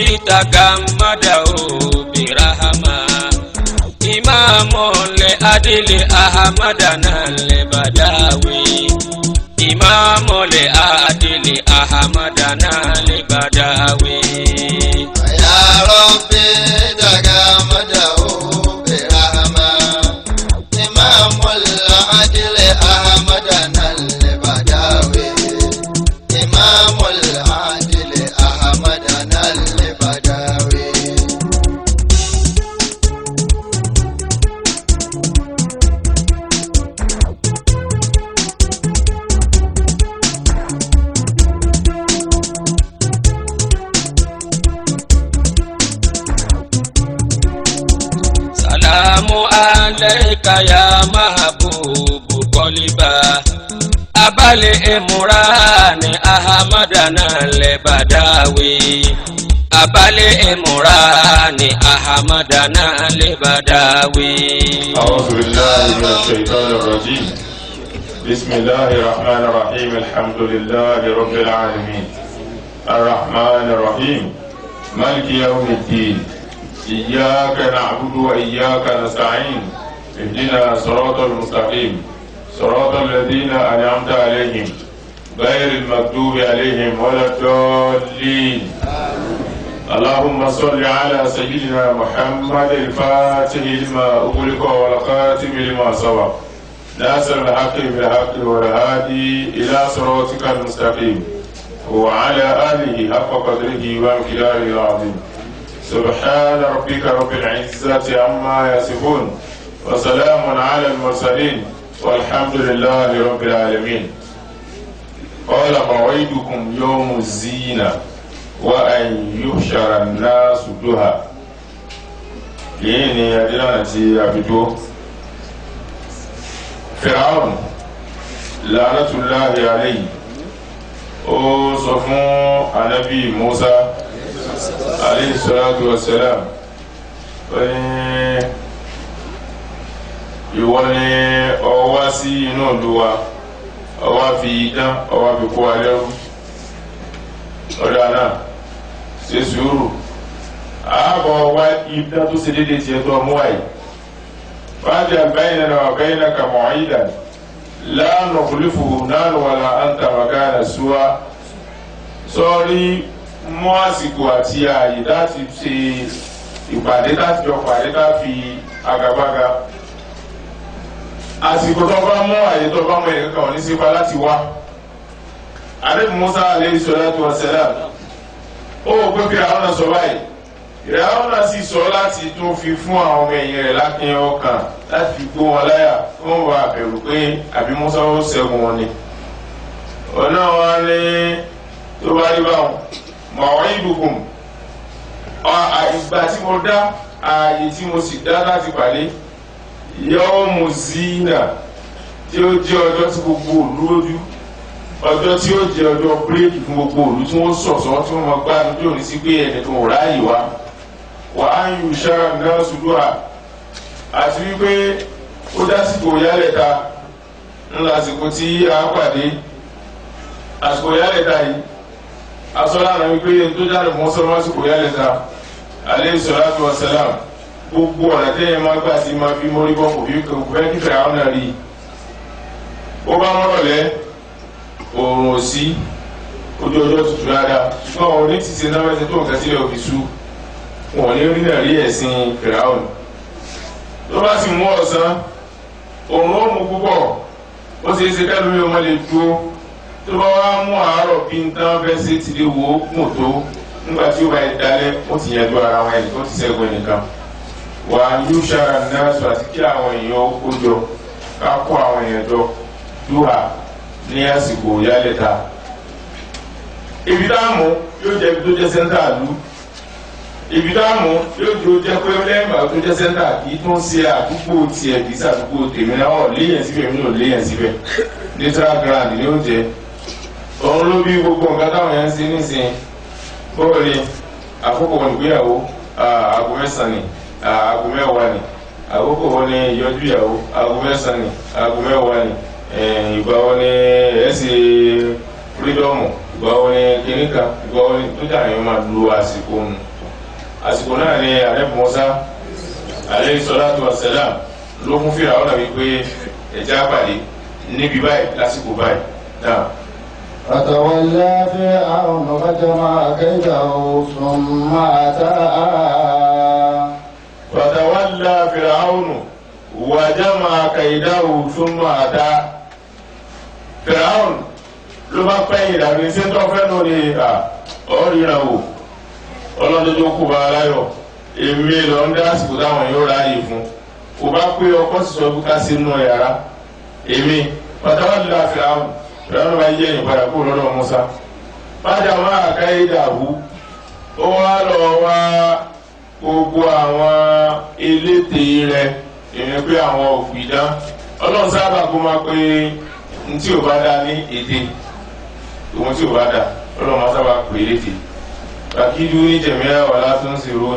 تغمده برحمة إمام لعدل أحمدنا البداوي إمام لعدل أحمدنا البداوي يا ربي تغمده برحمة إمام العدل أحمدنا البداوي إمام العدل أحمدنا البداوي سلام عليك يا محبوب قلبا أبا الإمران أحمدنا البداوي أبا الإمران أحمدنا البداوي أعوذ بالله من الشيطان الرجيم بسم الله الرحمن الرحيم الحمد لله رب العالمين الرحمن الرحيم مالك يوم الدين إياك نعبد وإياك نستعين اهدنا صراط المستقيم صراط الذين أنعمت عليهم غير المغضوب عليهم ولا الضالين اللهم صل على سيدنا محمد الفاتح لما أغلق والخاتم لما سبق ناصر الحق بالحق والهادي إلى صراطك المستقيم وعلى آله حق قدره ومقداره العظيم سبحان ربك رب العزة عما يصفون وسلام على المرسلين والحمد لله رب العالمين قال موعدكم يوم الزينة وأن يحشر الناس ضحى كيني يدنا نتي أبدو فرعون لعنة الله عليه ó sọ fún Ànábì Mùsá alayhi salatu wassalam ìwọ ni ó wá sí inú ìlú wa ó wá fi idán ó wá fi kó wa lẹ́rú ọ̀dà náà ṣe sùúrù ààbọ̀ wá idán tó ṣe déédéé tiẹ̀ tó ọmú wáyé faj'al baynana wa baynaka maw'idan la nukhlifuhu nahnu wala anta makana suwa sọ́ọ́rí mú àsìkò àti ààyè láti ṣe ìpàdé láti jọ pàdé láti agagbága àsìkò tó bá mú ààyè tó bá mú ẹ̀ka kan ní sípa láti wá Ànábì Mùsá alayhi salatu wassalam ó pé kí àwọn náà sọ báyìí ìràwọ̀n náà sì sọ láti tún fi fún àwọn ọmọ ẹ̀yìn rẹ̀ lákìn ọkàn láti fi gbó wọn láyà wọ́n wà bẹ̀rù pé àbí Mùsá ó ṣẹ́gun wọn ni ọ̀nà wọn ní tó bá rí báwọn maw'idukum ìgbà tí mo dá ààyè tí mo sì dá láti pàdé yawmu zina tí ó jẹ́ ọjọ́ tí gbogbo òlú lójú ọjọ́ tí ó jẹ́ ọjọ́ bírèkì fún gbogbo òlú tí wọ́n sọ̀sọ́ tí wọ́n mọ gbádùn tí ò ní sí pé ẹni tó ráàyè wá wa an yushara an-nasu duha àti wípé ó dásìkò yálẹ̀ta ńlá àsìkò tí a pàdé àsìkò yálẹ̀ta yìí asọ́lára wípé tó jáde mọ́ sọ́rọ́ lásìkò yálẹ̀ta alayhi salatu wassalam gbogbo ọ̀nà tẹ́yẹ máa gbà sí máa fi mórí bọ́ kò fẹ́ kí fẹ́ àwọn náà rí ó bá mọ́rọ̀lẹ́ oòrùn òsí ojú ọjọ́ tutù dáadáa ṣùgbọ́n wọn ní ti ṣe náà mẹ́sẹ̀ tó nǹkan sílẹ̀ òfin sú wọn ní rí náà rí ẹ̀sìn fìràwọn tó bá sì mú ọ̀sán oòrùn ó mú púpọ̀ ó ṣe é ṣe kẹ́lu mi ò má lè dúró tó bá wá mú àárọ̀ bí n tán fẹ́ ṣe ti lè wò ó kùn tó nígbà tí ó bá yẹ dalẹ̀ ó ti yẹn ju ara wọn ẹnì tó ti ṣẹ́gun ẹnìkan wà á yú sára náà sọ àti kí àwọn èèyàn kó jọ ká kó àwọn èèyàn jọ dúhà ní àsìkò yálẹ̀ta ibi táàmù yóò jẹ́ ibi tó jẹ́ sẹ́ńtà lù ibi táàmù yóò jẹ́ pé lẹ́yìn ìgbà tó jẹ́ sẹ́ńtà kì í tún ṣe àdúgbò tiẹ̀ kì í ṣàdúgbò tèmi náà ọ̀ léyìn síbẹ̀ mi ò léyìn síbẹ̀ neutral ground ni ó jẹ́ òun ló bí gbogbo nǹkan táwọn yẹn ń ṣe nísìnyí bọ́ọ̀ ni àkókò ìgbéyàwó aago mẹ́sàn-án ni aago mẹ́wàá ni àkókò wọn ni ìyọjú ìyàwó aago mẹ́sàn-án ni aago mẹ́wàá ni ìgbà wọn ni ẹ ṣe fírídọ́ọ̀mù ìgbà wo ni kìnìkà ìgbà wo ni tó jà yẹn máa lu àsìkò nù àsìkò náà ni Ànábì Mùsá alayhi salatu wassalam ló fún Fíráúnà náà wípé ẹ̀já pàdé níbi báyìí lásìkò báyìí náà. فتولى فرعون فجمع كيده ثم أتى فتولى فرعون وجمع كيده ثم أتى فرعون ló bá pẹ́ ìdàgbé ṣé tó fẹ́ lórí ọ̀rìnà wò ọlọ́dún tó kú bá aláyọ̀ èmi lọ ń dá àsìkò táwọn yóò ráàyè fún kò bá pé ọkọ sì sọ ká sínú yàrá èmi pàtàkì láàfin àwọn ìrànlọ́wọ́ bá yẹ ìpadà kó lọ́dọ̀ Musa fájà máa ká ìdàbú ó wá lọ wá gbogbo àwọn elétè rẹ èmi pé àwọn òpìdán ọlọ́run sábà kó máa pé ntí ò bá dá ní èdè òun tí ò bá dá ọlọ́run máa sábà pè é létè kàkídú ní jẹ̀míà wà látún sí ro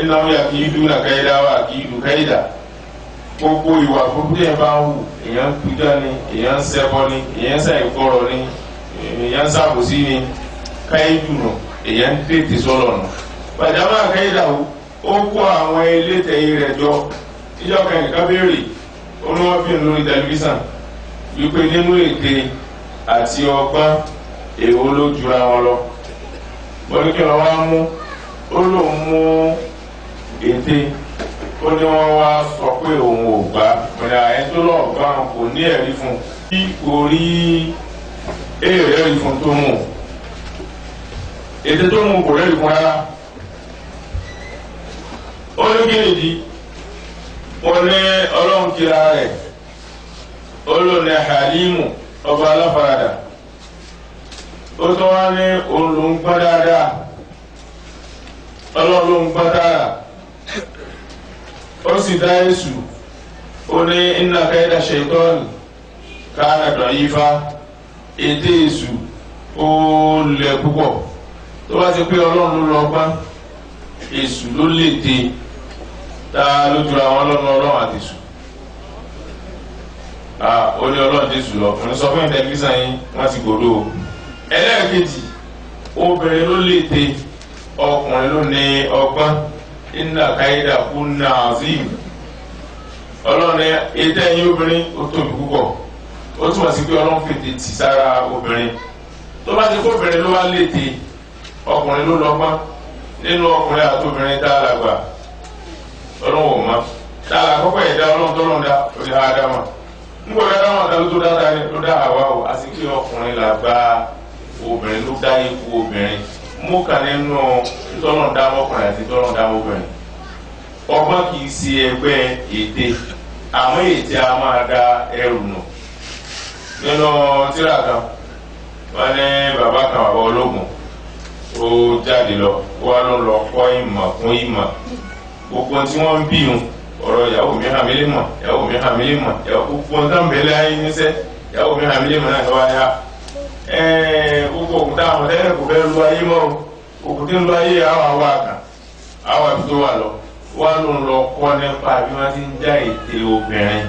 iná wọn yà kí dú nà káyidá wà kí dú káyidá gbogbo ìwà gbogbo yẹn bá ń wù èèyàn ń pidá ni èèyàn ń ṣẹbọ ni èèyàn ń ṣàìgbọràn ni èèyàn ń ṣàbòsí ni káyidú nù èèyàn ń tètè sọlọ nù bàjámà káyidá ó kó àwọn elétẹ̀yìn rẹ̀ jọ ìjọ kẹ̀kẹ́ béèrè olùwọ́bìn lórí tẹlifíṣàn wípé nínú èdè àti ọgbọ́n èwo ló jura wọn lọ wọ́n ní kí wọ́n wá mú ó lóun mú èdè ó ní wọ́n wá sọ pé òun ò gbà ọ̀nà àyẹn tó lọ́ọ̀ gbà kò ní ẹ̀rí fún bí orí èrè rí fún tó mú èdè tó mú kò rẹ́rìí fún rárá ó ní kí nìdí wọ́n ní ọlọ́run kíra rẹ̀ olóòní Halimu ọba aláfaradà ó tó wá ní òun ló ń gbọ́ dáadáa ọlọ́run ló ń gbọ́ dáadáa ó sì dá Èṣù ó ní inna kaida shaytan kana da'ifa ètè Èṣù ó lẹ̀ púpọ̀ tó bá ti pé ọlọ́run ló lọ gbá Èṣù ló lè dé tá ló jura wọn lọ́nà ọlọ́run àti Èṣù ó ní ọlọ́run Jésù lọ òní sọ fún tẹlifíṣàn yín wọ́n ti gbòdó o ẹlẹ́ẹ̀kejì obìnrin ló lè dé ọkùnrin ló ní ọgbọ́n inna kaida kunna azim ọlọ́run ní ètò ẹ̀yìn obìnrin ó tóbi púpọ̀ ó túmọ̀ sí pé ọlọ́run fètè tì sára obìnrin tó bá ti kó obìnrin ló wá lè dé ọkùnrin ló lọ́gbọ́n nínú ọkùnrin àti obìnrin tá a làgbà ọlọ́run ò mọ̀ tá a kọ́kọ́ ẹ̀dá ọlọ́run tó lọ́n dá ó lè ha dá mọ̀ nígbà wíwá dáhùn àtàlù tó dáadáa ni ló dá àwa o àti pé ọkùnrin là gba obìnrin ló dá ikú obìnrin mú kà nínú tọ́lọ́n dá ọkùnrin àti tọ́lọ́n dá obìnrin ọgbọ́n kì í ṣe ẹgbẹ́ èdè àwọn èdè a máa da ẹrù nù nínú tírà kan wọn ní bàbá kan bàbá ológun ó jáde lọ wá ló lọ kọ́ ìmọ̀ kún ìmọ̀ gbogbo tí wọ́n ń bí wọn ọ̀rọ̀ ìyàwó mi hàn mí lè mọ̀ ìyàwó mi hàn mí lè mọ̀ ìyàwó gbogbo nǹkan bẹ̀rẹ̀ ayé níṣẹ́ ìyàwó mi hàn mí lè mọ̀ náà lọ́wọ́ ayá gbogbo òkúta àwọn tẹ́lẹ̀ kò fẹ́ lu ayé mọ́ òkúta ń lu ayé àwọn àwọn àkàn àwọn àbí tó wà lọ wá ló ń lọ kọ́ nípa bí wọ́n ti ń já ète obìnrin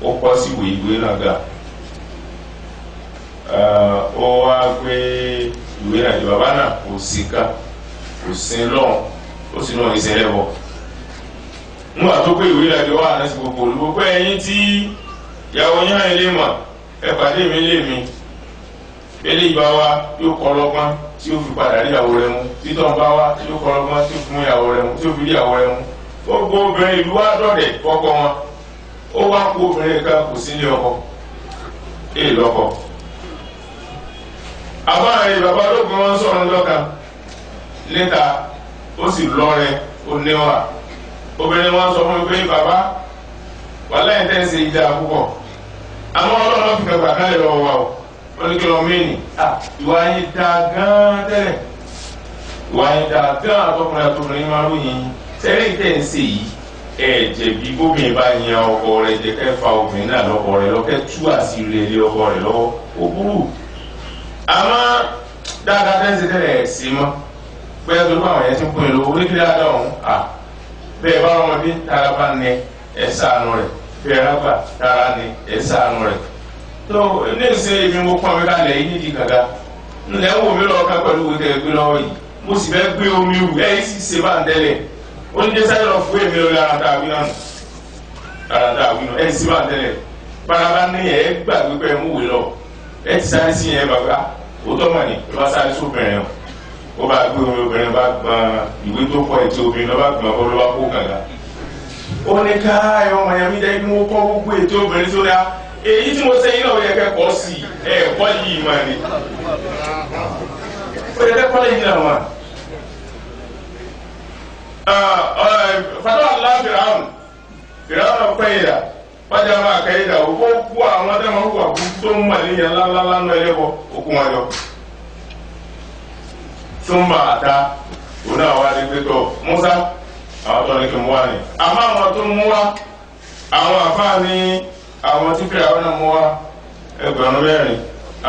ó kọ́ sí ìwé náà ga ó wá gbé ìwé náà di bàbá náà kò sí ká kò sí lọ́hùn ó sì náà ìṣẹ̀lẹ̀ bọ̀ nígbà tó pé ìwé ìrìnàjò wà láti gbogbo olùgbogbo ẹ̀yin tí ìyàwó yín hàn ilé mọ̀ ẹ pàdé mi lé mi bẹ́lẹ̀ ìbá wa yóò kọ́ lọ́gbọ́n tí ó fi padà rí ìyàwó rẹ̀ mú títọ́ bá wa tí ó kọ́ lọ́gbọ́n tí ó fi mú ìyàwó rẹ̀ mú tí ó fi rí ìyàwó rẹ̀ mú gbogbo obìnrin ìlú wa dọ̀dẹ̀ kọ́kọ́ wọn ó wá kó obìnrin kan kò sí ilé ọkọ èè lọ́kọ. àbáyé bàbá ológun wọn sọ̀rọ̀ lọ́kàn níta ó sì lọ́rẹ̀ ó níwà obìnrin wọn sọ fún mi pé bàbá wàhálà ẹ̀ tẹ́sí ìdá púpọ̀ àmọ́ ọlọ́run fi kẹgbà káyọ̀ lọ́wọ́ wa o wọ́n ní kí lọ́ọ́ mẹ́rin ìwà yín dáa gán tẹ́lẹ̀ ìwà yín dáa gán àtọkùnrin àtọkùnrin máa ń yìn tẹ́lẹ̀ tẹ́sí yìí ẹ̀ jẹ̀bi bóbìnrin bá yan ọkọ rẹ̀ jẹ́ kẹ́ fa obìnrin náà lọ́kọ rẹ̀ lọ́kẹ́ tú àṣírí rẹ̀ lé ọkọ rẹ̀ lọ́wọ́ ó burú àmọ́ dáadáa tẹ́sí tẹ́lẹ̀ ẹ̀ sí mọ́ pé ẹ tó bá àwọn yẹn ti ń pín in lówó ní kí dáadáa ọ̀hún bẹ́ẹ̀ bá wọn bí tara bá ní ẹ ṣàánú rẹ̀ bẹ́ẹ̀ rábà tara ní ẹ ṣàánú rẹ̀ tó ní ìsìn èmi mo pọn mi kalẹ̀ yìí nídìí kàga ńlẹ̀ ń wò mí lọ́ọ́ ká pẹ̀lú wíkẹ́ gbé lọ́wọ́ yìí mo sì fẹ́ gbé omi rù ẹ̀ yìí sì ṣe bá ń tẹ́lẹ̀ ó ní dẹ́sẹ̀ lọ fún èmi lórí ara tá a wí náà ẹ̀ sì bá ń tẹ́lẹ̀ paraba ní ẹ̀ gbàgbé pé mú wè lọ ẹ̀ ti sáré sí yẹn bàbá òótọ́ mọ̀ ní ìbá sáré sóbìnrin o ó bá gbé omi obìnrin bá gbọ́n ìwé tó pọ̀ ètò obìnrin ló bá gbọ́n bọ́ ló bá kó kàga ó ní ká ẹ̀ ọmọ yẹn mi dẹ́ kí wọ́n kọ́ gbogbo ètò obìnrin tó dáa èyí tí mo sẹ́yìn náà ó yẹ kẹ́kọ̀ọ́ sí ẹ̀kọ́ yìí mà ní ó yẹ kẹ́kọ̀ọ́ yìí náà mà. fatah allah fìràwọn ọ̀pẹ́ ìdá fájà máa kẹ́ ìdá òkú kú àwọn ọ̀dẹ́mọ̀ kú àkú tó ń mà níyàn lálálá náà ẹlẹ́bọ̀ òkú wọn jọ. tó ń bà á ta òun náà wá dé pé tọ̀ Musa àwọn tó ní kí n wá ni àmọ́ àwọn tó ń mú wá àwọn àfáà ní àwọn tí fìlà wọn náà mú wa ẹgbẹ̀rún mẹ́rin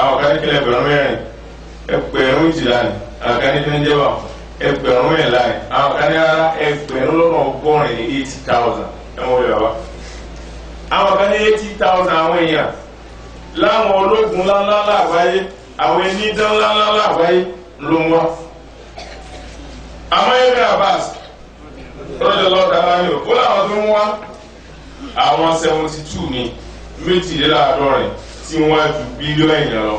àwọn kan ní kílẹ̀ ẹgbẹ̀rún mẹ́rin ẹgbẹ̀rún ìjìlá ni àwọn kan ní kílẹ̀ ń jẹ́wà ẹgbẹ̀rún mẹ́rìnlá ni àwọn kan ní ara ẹgbẹ̀rún lọ́nà ọgọ́rin ní 80,000 ẹ̀wọ̀n wọlé bàbá àwọn kan ní 80,000 àwọn èèyàn láwọn ológun ńláńlá láàgbáyé àwọn onídán ńláńlá láàgbáyé ló ń wá àmọ́ ẹ̀rẹ́ Abbas lọ́jọ́ lọ́ta láyò ó láwọn tó ń wá àwọn 72 ní méjìléláàádọ́rin tí wọ́n ju bílíọ̀nù èèyàn lọ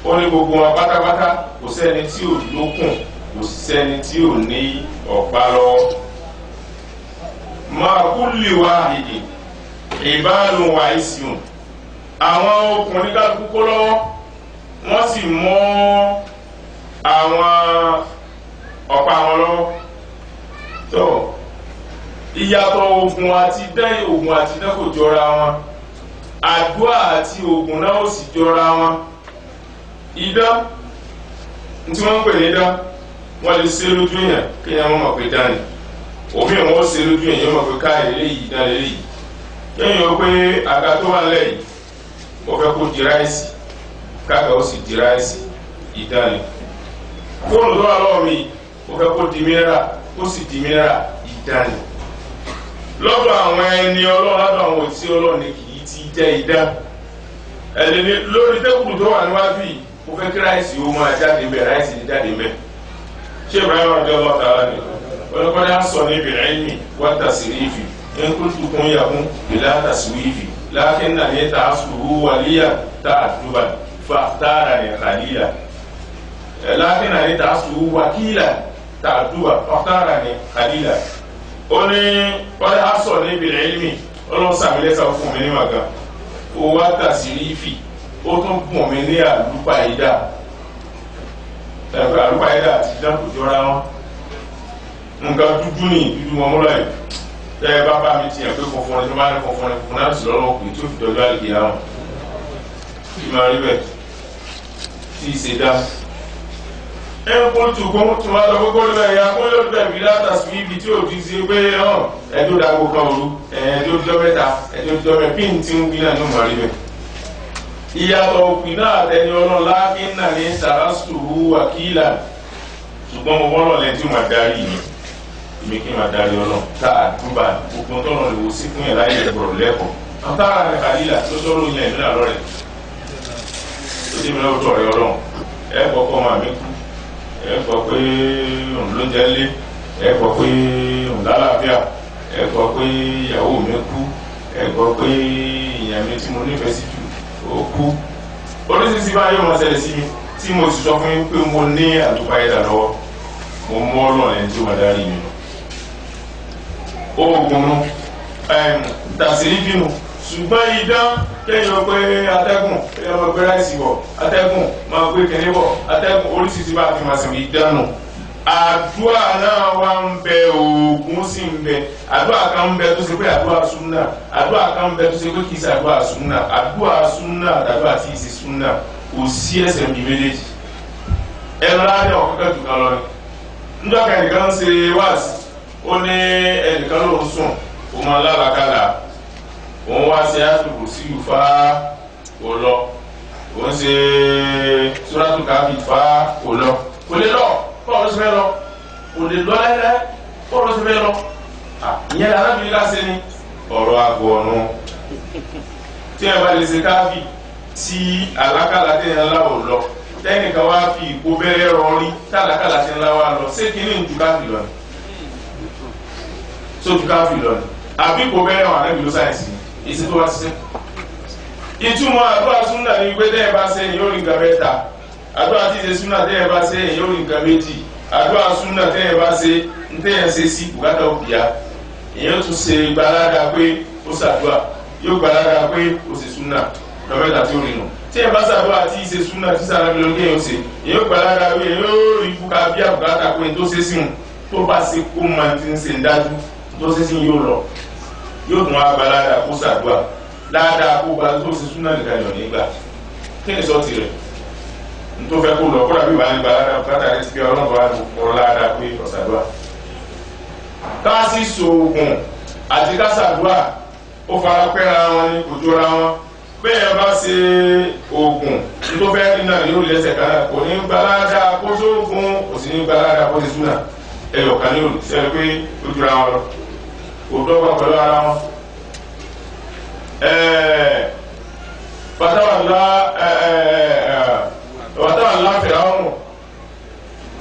ó ní gbogbo wọn pátápátá kò sẹ́ni tí ò lókùn kò sẹ́ni tí ò ní ọ̀pá lọ́wọ́ máa kú lè wá èdè ìbáàlù wà ìsìn àwọn ọkùnrin kálukú kó lọ́wọ́ wọ́n sì mọ́ àwọn ọ̀pá wọn lọ́wọ́ tó ìyàtọ̀ ogun àti dán ogun àti dán kò jọra wọn àdúrà àti ogun náà ó sì jọra wọn idán tí wọ́n ń pè ní idán wọ́n lè ṣe lójú èèyàn kéèyàn wọ́n mọ̀ pé dání òfin ìwọ̀n ó ṣe lójú èèyàn wọ́n mọ̀ pé káà eléyìí dán eléyìí kéèyàn ó pé àga tó wà lẹ́yìn ó fẹ́ kó di ráìsì káàkà ó sì di ráìsì ìdání fóònù tó wà lọ́wọ́ mi ó fẹ́ kó di mìíràn ó sì di mìíràn ìdání lọ́dọ̀ àwọn ẹni ọlọ́run lọ́dọ̀ àwọn òtí ọlọ́run ni kì í ti jẹ́ idán ẹ̀lẹ́ni lórí tẹ́kùlù tó wà níwájú yìí mo fẹ́ kí ráìsì ó máa jáde bẹ́ẹ̀ ráìsì ní jáde bẹ́ẹ̀ ṣé Ibrahim ọjọ́ lọ́ta ara ni ọlọ́kọ́dá sọ ní ìbẹ̀rẹ̀ ẹ̀mí wọ́n tàṣírífì ẹ̀ńkútù kún yàgún ìlà tàṣírífì lákín náà ní tàṣùrù wàlíyà tààdùbà fàtàrà ní kàlíyà lákín náà ní tàṣùrù wàkílà tààdùbà fàtàrà ní kàlíyà ó ní ọdẹ asọ ní ìbìlẹ̀ ilmi ọlọ́run sàmìlẹ́sà fún mi ní màgá ó wá tàṣírífì ó tún bùn mi ní àlùpàídà àlùpàídà àti ìdáàbò jọra wọn nǹkan dúdú ní dúdú wọn múlò ẹ̀ tẹ́ ẹ bá bá mi tiẹ̀ pé funfun ni tó bá ní funfun ni funfun náà sì lọ́rọ̀ òkè tó fi dọ́jú àlùkè àwọn kí máa rí bẹ́ẹ̀ tí ì ṣe dá ẹnkúntù kún tí wọ́n lọ gbogbo rẹ̀ ya kún yóò bẹ̀rẹ̀ bí látàsí ibi tí ò ti ṣe pé ẹjọ́ dágbó kan òru ẹjọ́ jọ mẹ́ta ẹjọ́ jọ mẹ́ pín tí ń gbìnà ní mọ̀rí bẹ̀. ìyàtọ̀ òpin náà tẹni ọlọ́run láàkín náà ní sàrásùrù wàkílà ṣùgbọ́n mo wọ́n lọ́lẹ̀ tí ó máa darí yìí èmi kí n máa darí ọlọ́run tá àdúbà gbogbo tọ́nà lè wò sí fún yẹn láyé ẹ̀gbọ̀rọ̀ lẹ́kọ̀ọ́ àtàrà rẹ̀ kàlílà tó sọ̀rọ̀ yẹn ìlú àlọ́ rẹ̀ ó dé mi lọ́wọ́ tọ̀ rẹ̀ ọlọ́run ẹ̀ kọ́kọ́ máa mi kú ẹ gbọ́ pé òun ló jẹ́ lé ẹ gbọ́ pé òun lálàáfíà ẹ gbọ́ pé ìyàwó mi kú ẹ gbọ́ pé ìyàn mi tí mo nífẹ̀ẹ́ sí jù ó kú oríṣiríṣi báyìí ó máa ṣẹlẹ̀ sí mi tí mo sì sọ fún yín pé mo ní àtúpáyédà lọ́wọ́ mo mú ọlọ́run ẹni tí ó máa darí mi lọ. oògùn nu tàṣírí bínú ṣùgbọ́n idán kéèyàn pé atẹ́gùn kéèyàn máa gbé ráìsì bọ̀ atẹ́gùn máa gbé kẹ́lé bọ̀ atẹ́gùn oríṣiríṣi bá fi máa sìn ìdánù. àdúrà náà wà ń bẹ oògùn sì ń bẹ àdúrà kan ń bẹ tó ṣe pé àdúrà súnà àdúrà kan ń bẹ tó ṣe pé kì í ṣe àdúrà súnà àdúrà tí ì ṣe súnà kò sí ẹsẹ̀ mi méjèèjì. ẹnu láàrin ọ̀kọ́kẹ́ jù kan lọ ni. níjọ́ kan ẹnìkan ń ṣe wáàsí ó ní ẹnìkan ló ń sùn ó máa lálàkàlà òun wá sí àtùkù sí ìfá òlọ òun ṣe sóràtù káfí ìfá òlọ kò lè lọ bọ́ọ̀lù sí fẹ́ lọ kò lè lọ lẹ́lẹ́ bọ́ọ̀lù sí fẹ́ lọ ìyẹn arábìnrin láṣẹ ni ọ̀rọ̀ àgọ́ ọ̀nù tí ẹ bá lè ṣe káfí tí àlákàlà tẹ̀ ńlá ò lọ tẹ́nìkan wá fi ìkó bẹ́rẹ́ rọrí tí àlákàlà tẹ̀ ńlá wá lọ ṣé kínní ń ju káfí lọ ni tó ju káfí lọ ni àbí ìkó bẹ́rẹ̀ wà náà bí ló sáyẹ̀nsì èsì tó wá ṣiṣẹ́. ìtumọ̀ àdúrà súnà ni pé tẹ́yẹ̀ bá ṣe yóò rí nǹkan mẹ́ta àdúrà tí ìṣe súnà tẹ́yẹ̀ bá ṣe yóò rí nǹkan méjì àdúrà súnà tẹ́yẹ̀ bá ṣe ń tẹ́yẹ̀ ṣe sí bùkátà òbíà èèyàn tún ṣe gbalára pé ó ṣàdúrà yóò gbalára pé ó ṣe súnà lọ́mẹ́ta tí ó rìn nù tí ẹ bá ṣàdúrà tí ìṣe súnà tí sàrà mi ló ń kéèyàn ṣe èèyàn gbalára pé yóò rí bùkà bí àbùkátà pé tó ṣe sí wọn tó bá ṣe kó máa ti ń ṣe ń dájú tó ṣe sí yóò lọ yóò tún wá gbalára kó ṣàdúrà dáadáa kó gba tó ṣe súnà nìkan yọ̀ nígbà kí ni sọ́ọ̀tì rẹ̀ tó fẹ́ kó lọ kó dàbí ìbáni gbalára bùkátà rẹ̀ ti fi ọlọ́run ọ̀rọ̀ láadáa pé ọ̀ṣàdúrà ká sì sòògùn àti ká ṣàdúrà ó fara pẹ́ra wọn ní kò jọra wọn bẹ́ẹ̀ bá ṣe oògùn tó fẹ́ rí náà yóò lẹ́sẹ̀ kan náà kò ní gbalára kó sóògùn kò sì ní gbalára kó ṣe súnà ẹyọ kan ní òòlù sẹ́ni pé ó jura wọn lọ kò dọ́gba pẹ̀lú ara wọn. wàtàwà ńlá fìràwọ̀n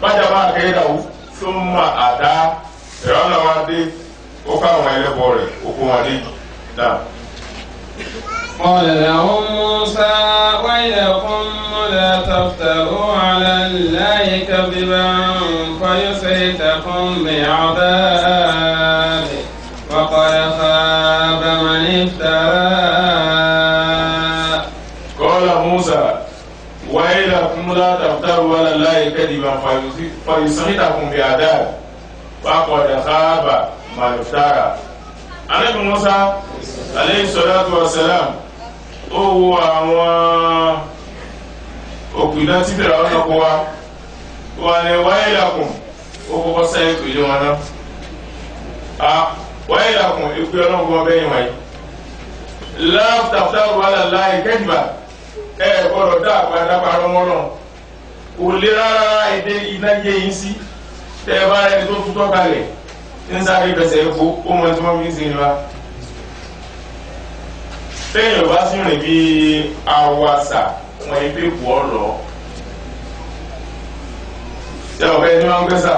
bájà máa kéré dàwó tó máa àdá fìràwọ̀n náà wá dé ó ká àwọn ẹlẹ́bọ rẹ̀ ó kó wọn dé náà. قال لهم موسى ويلكم لا تفتروا على الله كذبا فيسحتكم بعذاب وقد خاب من افترى. قال موسى ويلكم لا تفتروا على الله كذبا فيسحتكم بعذاب وقد خاب من افترى. Ànábì Mùsá alayhi salatu wa salam ó wo àwọn òpìdá tí bẹ̀rẹ̀ ọ̀nà kó wà ní wailakum ó kọ́kọ́ sẹ́yìn tó ilé wọn náà wailakum ìpé ọlọ́gbọ́n bẹ́yìn wáyé la taftaru ala Allahi kadhiba gbọ́dọ̀ dá àpàdápà rọmọ́nà kò lè rárá èdè iná yé yín sí tẹ́ bá ẹni tó tútọ́ kalẹ̀ ń sáré bẹ̀sẹ̀ epo ó mọ tí wọ́n fi ń sin wa téèyàn bá sì rìn bí awàsà wọn ibi kù ọ lọ ṣé ọ̀bẹ ẹni máa ń gbẹ́sà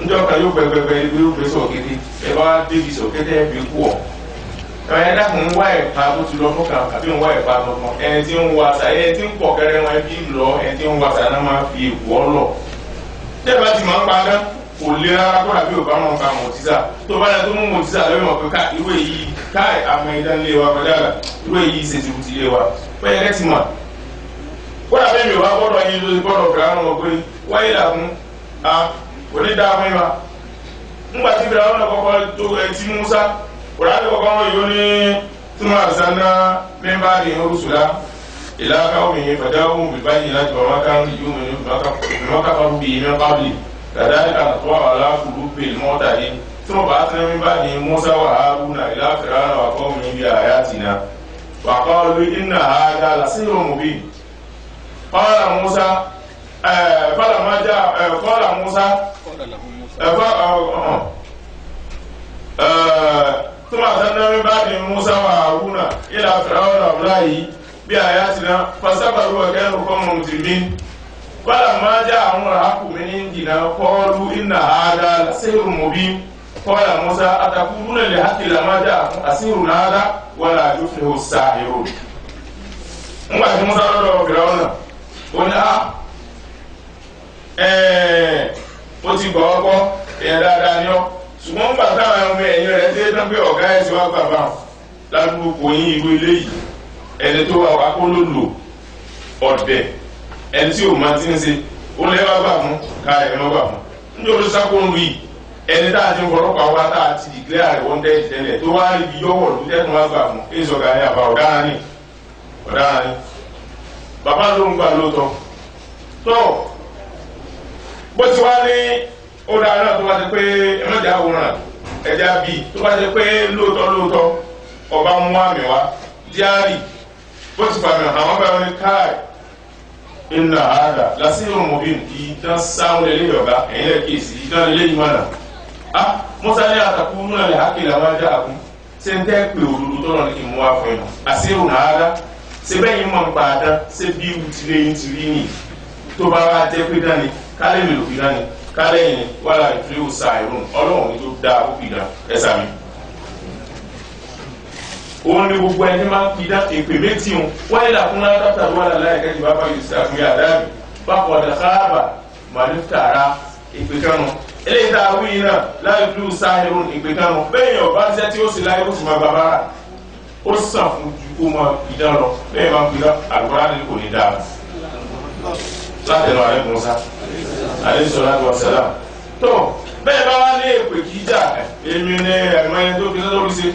ńjọ́ kan yóò gbẹgbẹgbẹ ibi yóò gbé sọ̀kété ẹ bá débi sọ̀kété ẹ fi kú ọ ẹ dákun ń wá ẹ̀ka tó ti lọ fún kan àbí ń wá ẹ̀ka tuntun ẹni tí ń wàsà ẹni tí ń pọ̀ kẹrẹ wọn fi lọ ẹni tí ń wàsà náà máa fi èkó ọ lọ tẹ́ bá ti máa ń padà kò lè rárá kó dàbí òkà máa ń ka mọ̀tísà tó bá yẹ tó mú mọ̀tísà lórí mọ̀ pé ká ìwé yìí káì àmọ́ ìdánilé wa kọjá rà ìwé yìí ṣe tìbùtì ilé wa bẹ́ẹ̀ yẹ ti mọ̀ kó dàbí mi ò bá gbọ́dọ̀ yín lórí gbọ́dọ̀ fìlà wọn mọ̀ pé wáyé làkún kò ní dáa fún yín wa ńgbà tí fìlà wọn kọ́kọ́ tó ẹtí Musa kò dàbí kọ́kọ́ wọn yóò ní túmọ̀ àbísánná mẹ́mbà ní orúṣùlá ìlà káwọn yìí fàdáwùn bìbáyìí láti wọ́n ká ń yóò mẹ́rin كذلك نطبع على قلوب المعتدين ثم بعثنا من بعد موسى وهارون إلى فرعون وقومه بآياتنا وقالوا إن هذا لسحر مبين قال موسى فلما جاء قال موسى ثم بعثنا من بعد موسى وهارون إلى فرعون وقومه بآياتنا فصبروا وكانوا قوما مجرمين فلما جاءهم الحق من عندنا قالوا إن هذا لسحر مبين قال موسى أتقولون للحق لما جاءكم أسحر هذا ولا يفلح الساحرون. nígbà tí Musa lọ́dọ̀ Fìràwọ́n náà ó ní ó ti gbọ́ ọgbọ́ èèyàn dáadáa ni ọ́ ṣùgbọ́n nígbà táwọn ọmọ ẹ̀yìn rẹ̀ dé tán pé ọ̀gá ẹ̀ ti wá bàbá ládùúgbò yín ìlú eléyìí ẹni tó wà wá kó ló lò ọ̀dẹ̀ ẹni tí o máa ti ń ṣe ó lé wá gbà fún ká ẹ̀ má gbà fún ní olùsàkó ń lu yìí ẹni tá a ti ń fọlọ́pàá wá tá a ti dìgbẹ́ àrẹ̀wọ́n dẹ́ ìtẹ́lẹ̀ tó wá rí ibi yọ̀wọ̀ ló tẹ́tùn wá gbà fún èyí sọ̀gá ní àbá ọ̀daràn ni bàbá ló ń gbà lóòótọ́ tó bó ti wá ní ó dáa náà tó bá ti pé ẹ̀mọ́jà àwòrán ẹ̀já bíi tó bá ti pé lóòótọ́ ọba mú àmì wá díárì bó ti fàmì àwọn bá wọn ní káì inna hada lasihrun mubin idan sáwọn lè yọ̀gá ẹ̀yìn lè kéèsì idan lè yìí mọ́nà Musa ní atakununa li haqqi lamma ja'akum ṣe ń tẹ́ pé òdodo tó lọ́nà kí n mú wá fún yín lasihrun hada ṣé bẹ́yìn mọ̀ ń pa àdán ṣé bí irú tilé yín ti rí nìyí tó bá wá jẹ́ pé dání kálẹ̀ mi ló fi dání kálẹ̀ yìí wàhálà ìfúlẹ̀ òsà ìrùn ọlọ́run ní tó dáa ó fi dán ẹ̀sà mi. òun ni gbogbo ẹni máa ń fi dán èpè méjì hùn wáyé làkúnlá dọ́kítà tó wà láláyé kẹ́jì bá bá yìí sí àfúnyà àdáàbì bá kọ̀ ọ̀dà káàbà màlúùtàrà èpè kanu eléyìí tá a wí yìí náà láyé fúlẹ̀ òsà ìrùn èpè kanu bẹ́ẹ̀ yàn bá ṣẹ́ tí ó sì láyé ó sì máa bàbá rà ó sàn fún ju kó máa fi dán lọ bẹ́ẹ̀ máa fi dán àlùkòrán ní kò ní dáa látẹnu ààrẹ musa ààrẹ sọlá tó ṣẹlá tó bẹ́ẹ̀ bá wá ní èpè kì í jà èmi ní ẹ̀mọ́yẹ tó fi lórí ṣe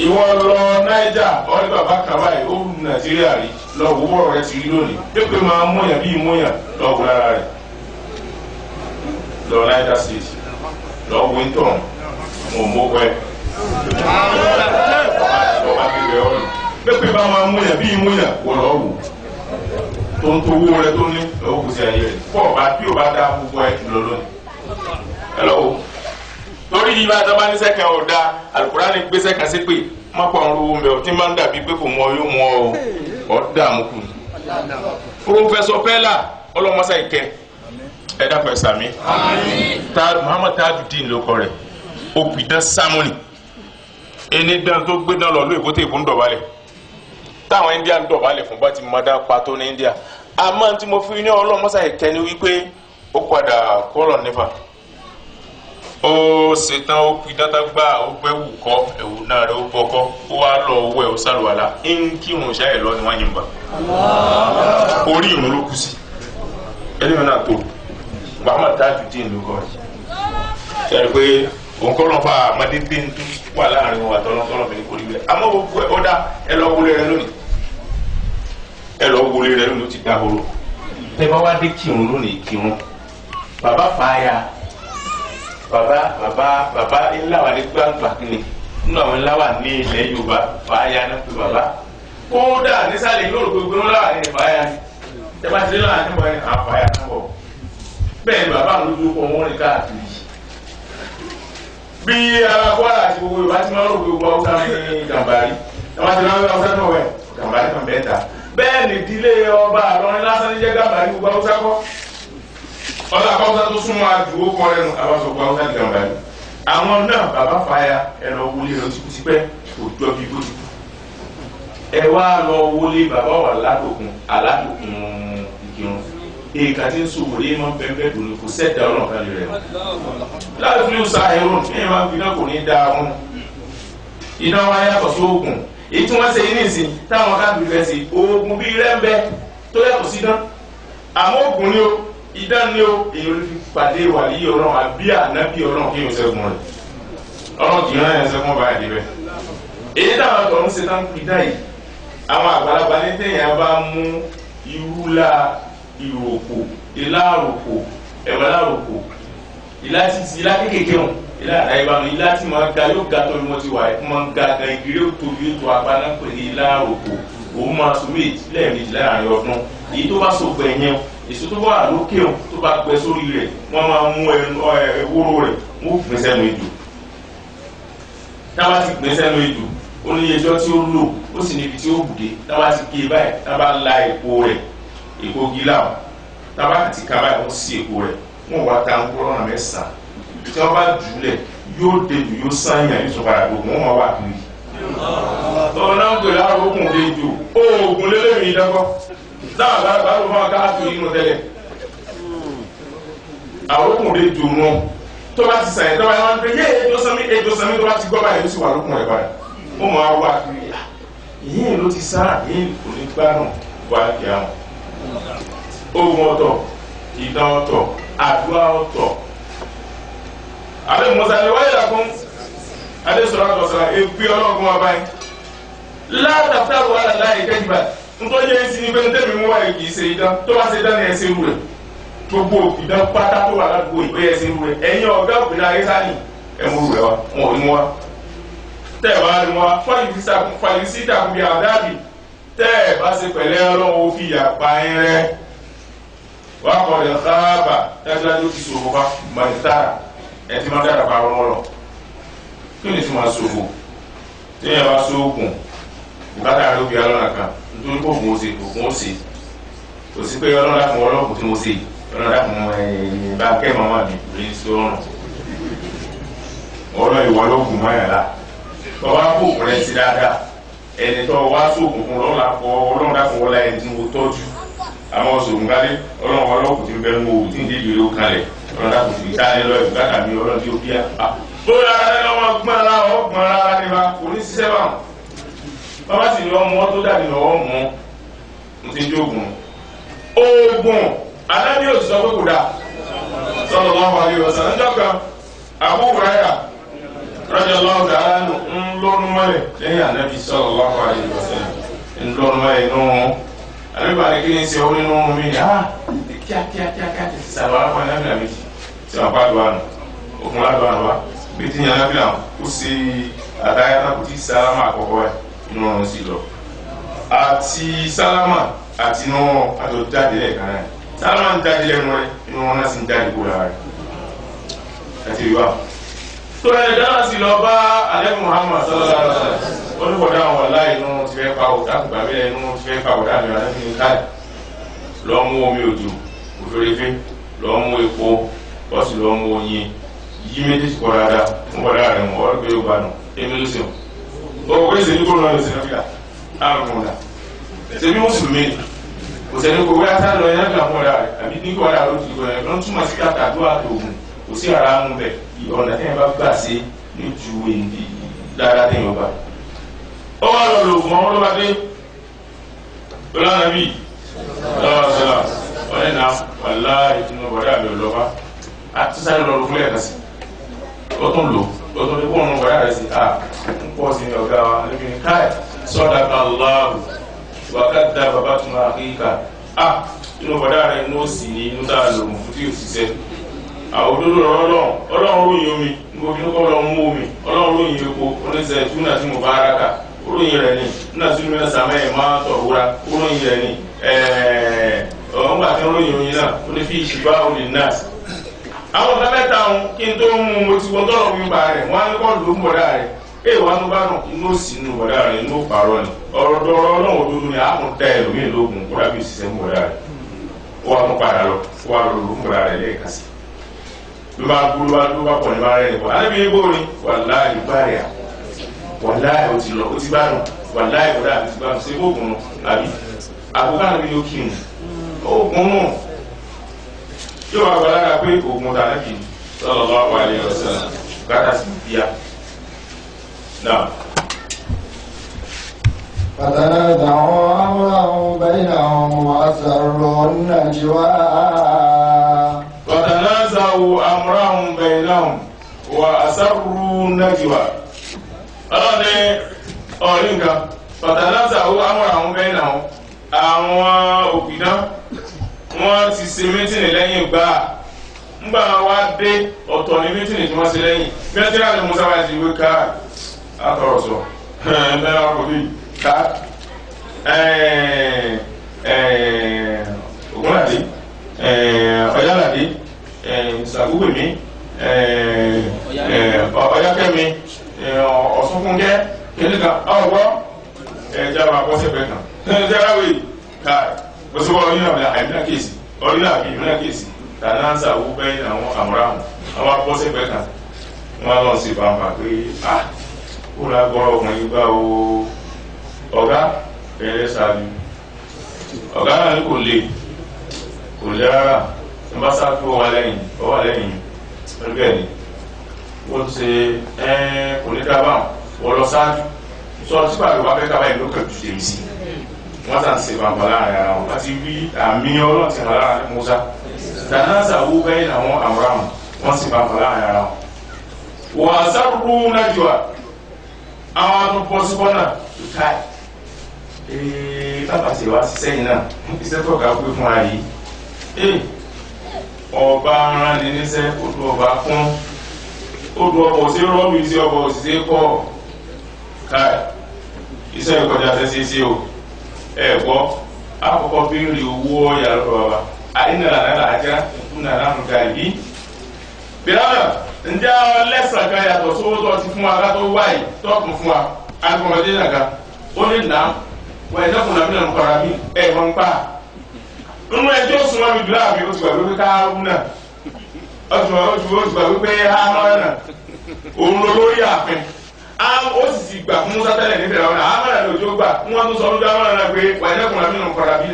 ìwọ lọ náíjà ọ̀rẹ́ bàbá kaba yìí ó wù nàìjíríà rí lọ wò bọ̀rọ̀ rẹ ti rí lónìí pépè máa múyàn bí múyàn lọ wò lára rẹ lọ náíjà state lọ winton mọ̀mọ́pẹ́ pépè bá máa múyàn bí múyàn wò lọ wò tó ń towó rẹ tó ní lọ́wọ́ kò sí ayé rẹ̀ pọ̀ bá tí o bá dá gbogbo ẹ̀ lọ lónìí. ẹ lọ́wọ́ torí yìí bá dábàá ní sẹ́kẹ̀ ọ̀dà Al-Qur'ani gbé sẹ́kẹ̀ sí pé má pa ọ̀run owó mẹ́ ọ tí máa ń dàbí pé kò mọ yóò mọ ọ dààmú kù. Pòfẹ́sọ̀ Pẹ́lá ọlọ́mọṣá ìkẹ́ ẹ dákun ẹ̀ sàmí. Muhammad Tajudeen ló kọ rẹ̀ òpìdán sámúnì ẹni dán tó gbé dán lọ lóyè kó tẹ̀ ìbò ń dọ̀bálẹ̀ táwọn India ń dọ̀bálẹ̀ fún bá ti mọ́dá pàtó ní India àmọ́ tí mo fi ní ọlọ́mọṣá ìkẹ́ni wípé ó padà kọ́rọ̀ nífà ó ṣetán ó fi dáta gbá ó gbẹ́wù kọ́ ẹ̀wù náà rẹ̀ ó bọ́kọ́ ó wá lọ owó ẹ̀ ó sàlùwàlà ń kírun ṣáà lọ ni wọ́n yìnbọn orí ìrún ló kú sí ẹlẹ́yìn náà tó Muhammad Tajudeen ló kọ́ ẹ̀ pé òun kọ́ lọ́n fa àmọ́dédé tó wà láàrin wọn àtọ́lọ́tọ́lọ́ fi ní kórìí rẹ̀ àmọ́ gbogbo ẹ̀ ó dá ẹ lọ wọlé rẹ lónìí ẹ lọ wọlé rẹ lónìí ó ti dáhoro tẹ bá wá dé kírun lónìí kírun bàbá fàáyà bàbá ńláwà ní gbàǹgbà kìíní nínú àwọn ńláwà ní ilẹ̀ Yorùbá fàáyà náà pé bàbá kódà nísàlẹ̀ yóò rò pé gbóná láwà ní fàáyà ni tẹ bá ti lé láwà ní bọ̀ ní àfàáyà náà bọ̀ bẹ́ẹ̀ ni bàbá àwọn olójú kọ̀ wọ́n ní káàkiri bí Kwara àti gbogbo Yorùbá ti máa ń rò pé gbogbo Haúsá ní Gàmbàrí àwọn àti láwọn Haúsá náà wẹ̀ Gàmbàrí kan bẹ́ẹ̀ ta bẹ́ẹ̀ ni ìdílé ọba Ìlọrin lásán ní jẹ́ Gàmbàrí gbogbo Haúsá kọ́ ọlọ́ àkọ́sá tó súnmọ́ àdúgbò kọ́ lẹ́nu àbáṣọ gbogbo Haúsá ní Gàmbàrí àwọn náà bàbá fàáyà ẹ lọ wọlé lọ sí tipẹ́ òjò bíi bó ti kú ẹ wá lọ wọlé bàbá wà aládòkun ìkírun èèkà tí ń sòwò yé máa ń bẹ́ẹ̀ dùn ní kò sẹ́ẹ̀dá ọlọ́run kan lè rẹ̀ láti fi ṣe àìrùn ní ìwà ìdá kò ní dáa wọn iná wa yàtọ̀ sí oògùn èyí tí wọ́n ṣe yín nìsín táwọn káàkiri fẹ́ sí oògùn bíi rẹ́ńbẹ́ tó yàtọ̀ sí dán àmọ́ oògùn ni ó idán ni ó èyí ló fi pàdé wàlíyé ọlọ́run àbí ànábì ọlọ́run kí n ṣẹ́gun rẹ̀ ọlọ́run kì í rán yẹn ṣẹ́gun báyà débẹ̀ èyí táwọn àtọ̀ ń ṣe tán fi dá yìí àwọn àgbàlagbà ní téèyàn bá mú irúlá ìròkò ìlàròkò ẹ̀wẹ̀láròkò ìlà kékèké hàn ìlà àdáyébánu ìlà tí máa ga yóò ga tó ní wọ́n ti wà ẹ̀ máa ga gan ìgbéré tóbi ètò apáná pè ní ìlàròkò òun máa so méjì lẹ́ẹ̀mejì láàrin ọdún èyí tó bá so gbẹ̀yẹn èso tó bá wà lókè hàn tó bá gbẹ sórí rẹ̀ wọ́n máa mú ewúro rẹ̀ wọ́n gbé sẹ́nu ejò táwa ti gbé sẹ́nu ejò ó ní ẹjọ́ tí ó lò ó sì níbi tí ó bùdé táwa ti ké báyìí táwa la èpo rẹ̀ èpo gíláà tábà àti kaba yìí wọ́n sí èpo rẹ̀ wọ́n wá ta ń kúrọ́ náà mẹ́sàn-án tí wọ́n bá jùlẹ̀ yóò dejò yóò sáyàn yóò sọ̀rọ̀ àdógún wọ́n máa wà kiri. ọ̀nà ń pè láàrú okùn lè jò oògùn lélẹ́rìí ìdánkọ́ láwọn àgbàlagbà ló máa káàkiri inú tẹ́lẹ̀ àwọn okùn lè jò wọn tó bá ti sàyẹn tó bá yẹn wọ́n pè yé ejò sami tó bá ti gbọ́ báyìí ló sì wà lókun rẹ̀ báyìí wọ́n máa wà kiri yìí ló ti sáà yìí kò ní gbárùn wá kí àwọn ogun ọ̀tọ̀ ìdán ọ̀tọ̀ àdúrà ọ̀tọ̀ àbẹ mọsálẹ wáyé làkún adé sọ̀rọ̀ àtọsọrọ èpè ọlọgùn wa báyìí látàtàrò àlàláyé kẹjìbà nítorí yẹn sì ní pé ntẹ́mi mú wáyé kì í ṣe idán tó bá ṣe dán ní ẹsẹ̀ rú rẹ̀ gbogbo ìdán pátá tó wà ládùúgbò ìpè ẹsẹ̀ rú rẹ̀ ẹ̀yin ọ̀gá òpin ayé sáyìn ẹ̀mú rẹ̀ wa wọn ò ní wá tẹ́ ẹ̀ bá rí wọn fàyísítà kún bí àdáàbì tẹ́ ẹ̀ bá ṣe pẹ̀lẹ́ ọlọ́run ó fi yàgbá yín rẹ̀ wàá kọ́ ọ̀dẹ̀ sáábà dájúdájú ti ṣòfò bá mọ̀nítàrà ẹ̀ ti máa dára bá wọn lọ kí ni tí wọ́n ṣòfò tí yẹn bá ṣóògùn bùkátà rẹ̀ ó fi alọ́nà kan nítorí kó òun ó ṣe kò sí pé ọlọ́run dákun ọlọ́kùn tí mo ṣe ọlọ́run dákun bá kẹ́ màmá mi lè ṣe ọrùn ọlọ́run ìwọ lóògùn mọ́yàlá bàbá kóògùn rẹ̀ ti dáadáa ẹni tó wá sóògùn fún ọlọ́run dákun wọlé ẹni tí mo tọ́jú àmọ́ sògùn kálí ọlọ́run ọlọ́kùn tí ń bẹ mú òwú tí ń dé ìlú kalẹ̀ ọlọ́run dákun ti ká ní lọ ìbùkátà mi ọlọ́run tí ó bí a. bóyá ẹ lọ́wọ́ gbọ́n ara ní ma kò ní ṣiṣẹ́ bá wọn bàbá sì ní ọmọ tó dàbí lọ́wọ́ mọ́ mo ti ń jókòó oògùn anábì ò ti sọ pé kò dáa sallallahu alaihi wasallam níjọ́ kan Abu Hurairah radiyallahu ta'ala ń lọ́nu mọ́lẹ̀ lẹ́yìn anábì sallallahu alaihi wasallam ń lọ́nu mọ́lẹ̀ inú anábì bá ní kí ni ṣe ó nínú mi ní kíákíá ti sàlọ́ àpò anábì àmì tí wọ́n bá dùn àná òkun ládùn àná wa bí ti ní anábì àwọn kó ṣe àdáyà náà kò tí ì sálámà àkọ́kọ́ ẹ̀ inú ọ̀run sí lọ àti sálámà àti inú àjọ jáde lẹ́ẹ̀kan náà sálámà ń jáde lẹ́nu rẹ̀ inú wọn náà sì ń jáde kó lára rẹ̀ àti ìwà. tó ẹ̀ dáná sí lọ bá alẹ́ Muhammad sallallahu alaihi wasallam oníkọ̀dá àwọn ọ̀la inú ti fẹ́ pa òdà àgbà mi inú ti fẹ́ pa òdà mi alẹ́ mi káì lọ́ mú omi òjò òfèrèfé lọ́ mú epo bọ́sì lọ́ mú oyin yí méjèèjì kọ́ dáadáa fún bọ́dá rẹ̀ mọ́ ọ́ pé ó gbà nù èmi ló ṣe ọ̀ pé ṣe ní kó lọ́ọ́ lọ sí nàfíà àrùn ọ̀dà ṣebí mùsùlùmí kò sẹ́ni kò wáyà tá lọ yẹn fún ọ̀dà rẹ̀ àbí ní kí ọ̀dà rẹ̀ ó ti gbọ́ yẹn lọ́n túmọ̀ sí kàtà àdúrà tó ogun kò sí ara mú bẹ̀ ọ̀nà tẹ́yìn bá gbà sí ní ju èyí dáadáa tẹ́yìn ọba. ó wà lọ lògùn ọmọ ló bá dé lọ́nà bíi lọ́wọ́ sọ́la ọ̀rẹ́ náà wàlá ìtumọ̀ bọ̀dá mi ò lọ́ba àti sáré lọ lọ fún ẹ̀ka sí ó tún lò ó tún lè kó ọ̀nà bọ̀dá rẹ̀ sí ń pọ̀ sí ọ̀gá wa níbi ní káì sadaqa Allahu wa kadaba batna akhika inú bọ̀dá rẹ̀ ní ó sì ní inú dáa lò mú fún tí ó ṣiṣẹ́ àwòdúró ọlọ́run ròyìn omi níbo kí ní kọ́ lọ mú omi ọlọ́run ròyìn epo oníṣẹ́ túnà tí mo bá ara kà ròyìn rẹ̀ ní túnà tí mo sàmẹ́ ẹ̀ máa tọ̀húra ròyìn rẹ̀ ní ọ̀gbà tí ròyìn oyin náà ó ní fi ìṣìbá òní náà. àwọn ọ̀gá mẹ́ta ọ̀hún kí n tó mú mo ti wọ́n tọ́lọ̀ wípé rẹ̀ wọ́n á ní kọ́ ló ń bọ̀dá rẹ̀ wà ní bá nù inú òsì nù bọ̀dá rẹ̀ inú pàrọ̀ ni ọ̀rọ̀ dọ̀rọ̀ ọlọ́run òdodo ni àmú tẹ ẹlòmíì lóògùn kó dàbí ìṣiṣẹ́ mú bọ̀dá rẹ̀ ó wà mú padà lọ ó wà lọ lóògùn bọ̀dá rẹ̀ lẹ́ẹ̀ka sí ló bá gbó ló bá pọ̀ ní bá rẹ̀ nìkan alẹ́ bí egbò ni wàláì báyà wàláì ó ti lọ ó ti bá nù wàláì bọ̀dá mi ti bá nù ṣé oògùn nù àbí àkókò àná bí yóò kí nù oògùn nù yóò wá gbọ́dá pé oògùn tàná kì í sallallahu alaihi wasallam gàdá sí bíyà. نعم فتنازعوا أمرهم بينهم وأسروا النجوى ọlọ́ni ọ̀rí nǹkan فتنازعوا أمرهم بينهم àwọn òpìdán wọ́n ti ṣe mítìnì lẹ́yìn gbà ńgbà wá dé ọ̀tọ̀ ní mítìnì tí wọ́n ṣe lẹ́yìn bí wọ́n ti rà ní musa wáyé ti wé ká àtọ̀rọ̀sọ mẹ́rin ọkọ̀ bíi ká Ògúnládé Ọ̀yáládé Ṣàgúgbèmí Ọ̀yákẹ́mi Ọ̀ṣúnkúnkẹ́ kìnìkan ọ̀gbọ́ jáwé akọ́sẹ̀pẹ̀ kan jáwé ká gbèsèwọ́ ọ̀rìnà àìmínà kéèsì ọ̀rìnà àbí ìmínà kéèsì tànáńsà owó bẹ́ẹ̀ àwọn àmúráhùn àwọn akọ́sẹ̀pẹ̀ kan wọ́n lọ sí bàbá pé ó la gbọ́rọ̀ ọkùnrin gbá o ọ̀gá ẹ̀rẹ́ sáájú ọ̀gá náà ní kò lè rárá ní bá sáájú ọwà lẹ́yìn bẹ́ẹ̀ ni wọ́n ti ṣe kò ní dábàá wọ́n lọ sáájú sọ tí pàdé wà fẹ́ kábàá ìlú kẹ̀kẹ́ tèmi sí wọ́n tàn ṣe bàbá láàrin ara wọn láti rí àmì ọlọ́ọ̀tì hàn lára Musa tànáńsà owó bẹ́ẹ̀ àwọn àmúráhùn wọ́n sì bàbá láàrin ara wọn wọ́n àṣàrùkú nájúwà àwọn atúnpọ̀sípọ̀nà ká bàbá tí wá sí sẹ́yìn náà iṣẹ́ tó ga pé fún ayé ọba ara ní níṣẹ́ odò ọba fún odò ọba òsè rọ́ọ̀lù iṣẹ́ ọba òṣìṣẹ́ kọ́ ká iṣẹ́ ìkọjá tẹ́sí sí o gbọ́ àkọ́kọ́ béèrè owó ọ̀yà lọ́wọ́ bàbá àyínàlá náà àjá ìfúnnà náà ga ìbí bíláàdà ǹjẹ́ lẹ́sàn kan yàtọ̀ sówó tó ti fún wa ká tó wáyé tọ́kùn fún wa agbọ̀mọdé nàga ó ní nà wọ́n ẹ̀ dẹ́kun nàbí nàá nkọ́ra bí ẹ̀ mọ̀ nkpa nínú ẹjọ́ sùnmọ́ mi dùn àbí oṣù gbàgbé pé káàrún náà oṣù gbàgbé pé hámọ́rẹ́ náà òun ló lórí ààfin ó sì ti gbà fún Musa tẹ́lẹ̀ nífẹ̀ẹ́ àwọn náà hámọ́rẹ́ lójó gbà wọ́n tún sọ lójú hámọ́rẹ́ náà pé wọ́n ẹ̀ dẹ́kun nàbí nàá nkọ́ra bí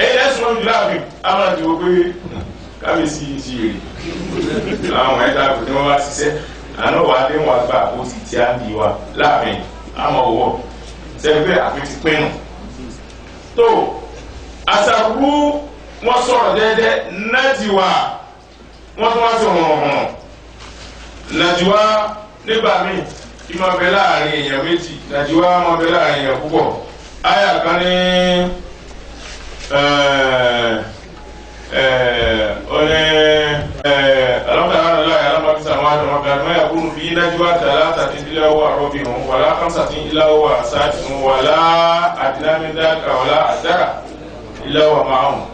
ẹ̀yìn ẹ̀ sùnmọ́ mi dùn àbí hámọ́rẹ́ ti wọ pé kábíyèsí ti èrè àwọn ẹ̀dá kò tí wọ́n bá ṣiṣẹ́ àná wà dé wọn àgbà ó sì ti á di wa láàfin àmọ́ owó sẹ́gbẹ́ àfi ti pinnu tó àṣàkú wọ́n sọ̀rọ̀ dẹ́dẹ́ nàìjíríà wọ́n tún wá sí hàn nàìjíríà nígbà míì kí máa bẹ láàrin èèyàn méjì nàìjíríà máa bẹ láàrin èèyàn púpọ̀ àyà kan ní ما يكون في نجوى ثلاثة إلا هو رابعهم ولا خمسة إلا هو سادسهم ولا أدنى من ذلك ولا أكثر إلا هو معهم.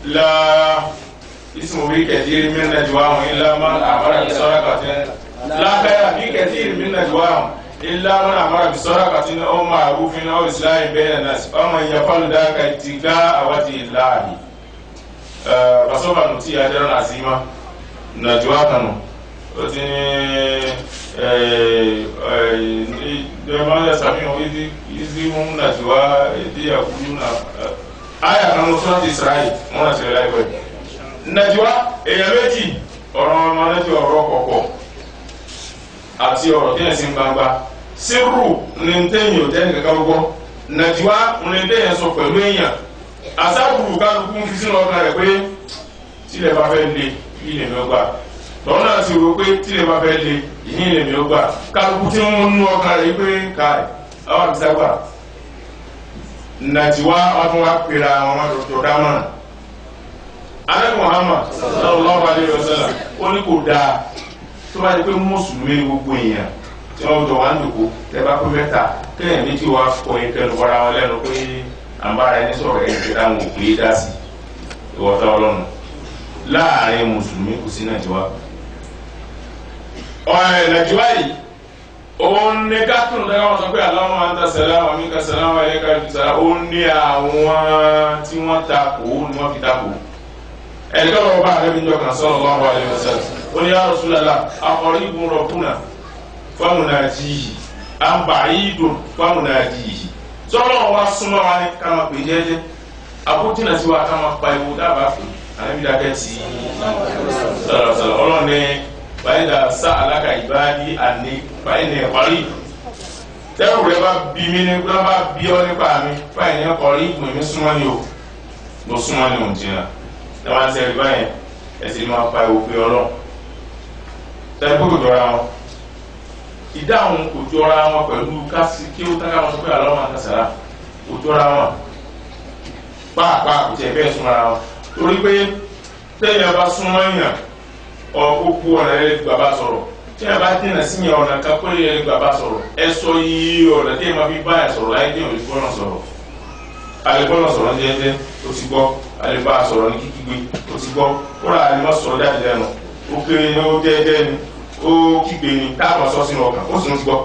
لا اسم بكثير من نجواهم إلا من أمر بصدقة لا خير في كثير من نجواهم إلا من أمر بصدقة أو معروف أو إصلاح بين الناس ومن يفعل ذلك ابتغاء وجه الله basoba nuti ajara nazima najwa kanu otini demanda samio izi mun najwa idi yakuluna aya kanu surat Israil mona se lai ko najwa eyan méjì ọ̀rọ̀ ma najwa ọ̀rọ̀ koko àti ọ̀rọ̀ tí ẹ̀sìn gbangba sirru ni nteyin o ten ka gbọ́ najwa ni nteyin sọ pẹ̀lú èyàn asábùrù kálukú ń fi sínú ọkàn rẹ̀ pé tílẹ̀ bá fẹ́ le yìí lè mi ó gbà tọ́wọ́n náà ti rò pé tílẹ̀ bá fẹ́ le yìí lè mi ó gbà kálukú tí wọ́n nú ọkàn rẹ̀ pé káì àwọn àbísàgbà nàìjíríà wọn tún wá pèrè àwọn ọmọdé dámọ̀ràn alẹ́ Muhammad sallallahu alaihi wasallam ó ní kò dáa tó bá yẹ pé mùsùlùmí gbogbo èèyàn tí wọ́n jọ wá ń dòkó tẹ́ bá pé mẹ́ta kéèyàn méjì wá kọ ìkẹnu wọra wọn lẹ́nu pé àmbára ẹni sọ̀rọ̀ ẹni tí dáhùn òkú yé dá sí ìwọ̀ta ọlọ́run láàrin mùsùlùmí kò sí nàìjíríà nàìjíríà yìí òun ní káàkiri tó káwọn sọ pé Allahumma anta salam wa minka salam wa ilayka al-salam òun ní àwọn tí wọ́n takò ní wọ́n fi takò ẹ̀ẹ́dẹ́gbẹ́ lọ́wọ́ bá àrẹ́bí njọ́ kan sallallahu alaihi wasallam ó ní ya Rasulullah aqaribun rabbuna famunajihi am ba'idun famunajihi sọ́lọ́ wa súnmọ́ wa ní ká máa pè jẹ́jẹ́ àbújínà sí wa ká máa pa ewu dábàá fún ànábì dákẹ́ tí sọ̀rọ̀sọ̀rọ̀ ọlọ́run ní báyìí sá alága ìbáàdí àní báyìí ní ẹ̀kọ́rí tẹ́rù rẹ bá bí mi ní bá bá bí ọ nípa mi báyìí ní ẹ̀kọ́rí ìpín mi súnmọ́ ni o mo súnmọ́ ni òun jìnnà ẹ máa ń sẹ́rí báyìí ẹ sì máa pa ewu pé ọlọ́run tẹ́lẹ̀ kó jọra wọn ìdáhùn kò jọra wọn pẹ̀lú kásì kí ó tán káwọn sọ pé àlọ́ máa kásàrà kò jọra wọn pàápàá kò tiẹ̀ bẹ́ẹ̀ súnmọ́ra wọn torí pé tẹ́yìn bá súnmọ́ èèyàn ọ̀pọ̀ ọ̀nà ẹ̀ gbàgbà sọ̀rọ̀ tí a bá dènà sí yẹn ọ̀nà kan kó lè gbàgbà sọ̀rọ̀ ẹ sọ yìí ọ̀nà tí ẹ máa fi bá ẹ sọ̀rọ̀ láyé tí òun gbọ́nà sọ̀rọ̀ alẹ́gbọ́nà sọ̀rọ̀ jẹ́jẹ́ ó ti gbọ́ alẹ́bá sọ̀rọ̀ ní kíkígbé ó ti gbọ́ kóra alẹ́mọ́ sọ̀rọ̀ jáde lẹ́nu ó kéré ní ó jẹ́jẹ́ ni ó kígbe ni táwọn sọ sínú ọkàn ó sì ń gbọ́.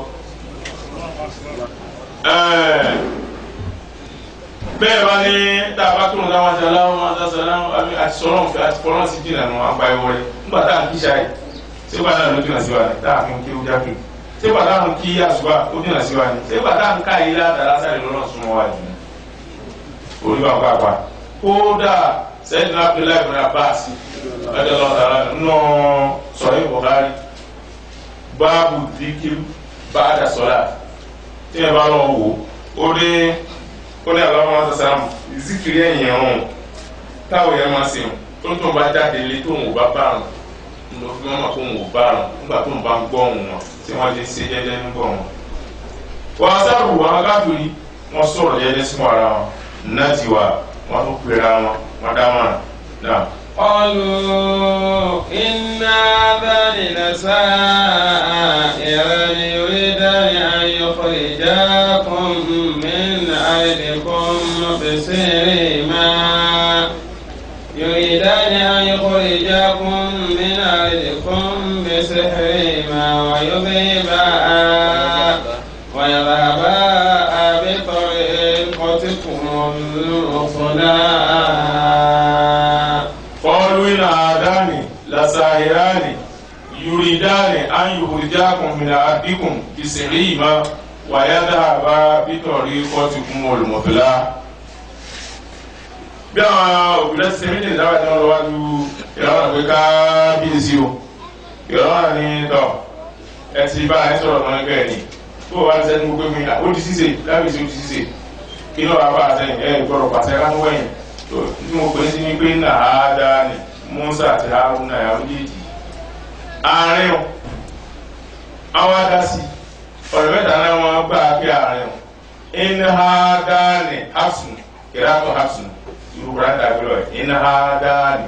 bẹ́ẹ̀ bá ní tá a bá kúrò láwọn ṣe aláwọ̀ máa dá sàlámù àti sọ̀rọ̀ fẹ́ àti fọ́nrán sí jìnnà nù àgbà ẹ̀wọ̀ rẹ̀ nígbà tá à ń kí ṣáà yìí sígbà náà ló jìnnà sí wa ni tá a fi ń kí ó jáde sígbà tá à ń kí àṣùbà ó jìnnà sí wa ni sígbà tá à ń ká ilé àdàlá sáré lọ́nà súnmọ́ wa jù oníwà pàápàá kódà sẹ́yìn Abdullahi ibn Abbas ọjọ́ lọ́tara nù Sahih Bukhari báàbù díkìrì ba'da salat tí ẹ bá lọ wò ó ní Allahumma sallam zikiri ẹ̀yìn ẹ̀hún táwọn yẹn máa sèwọn tó ń tó ń bá jáde lé tó ń wò bá bá rùn ló fi wọn mọ̀ kó ń wò bá rùn nígbà tó ń bá ń gbọ́ ohùn wọn tí wọ́n lè ṣe jẹ́jẹ́ ń gbọ́ wọn. wọ́n sábà wọ́n akáfìrí wọ́n sọ̀rọ̀ jẹ́jẹ́ sí ara wọn náà ti wà wọ́n tó pera wọn wọ́n dá wọn náà. قالوا إنا ذلنا سائرا يريدان أن يخرجاكم من أرضكم بسحرهما ويذهبا الرسلا قالوا إن هذان لساحران يريدان أن يخرجاكم من أرضكم بسحرهما ويذهبا بطريقتكم المثلى. bí àwọn òbílẹ̀ ṣe méjì dáwà tí wọ́n lọ wájú ìrànwọ́ pé ká bíyèsí o ìrànwọ́ ní tọ́ ẹ ti bá ẹ sọ̀rọ̀ náà gẹ̀ẹ́ ni tó wà ní sẹ́ni gbogbo mi ó di ṣíṣe kábíyèsí ó di ṣíṣe kí náà wà bá àtẹ̀yìn ẹ gbọ́dọ̀ pàṣẹ ká tó wẹ̀yìn tó tí mo pè é sí ni pé náà á dá ní Musa àti Haruna yà ó déèdì àárín o àwọn adásí ọ̀rọ̀ mẹ́ta náà wọ́n gbà pé àárín o iná á dá ní hapsun ìrántọ̀ hapsun ìrúra dàbílọ̀ iná á dá ní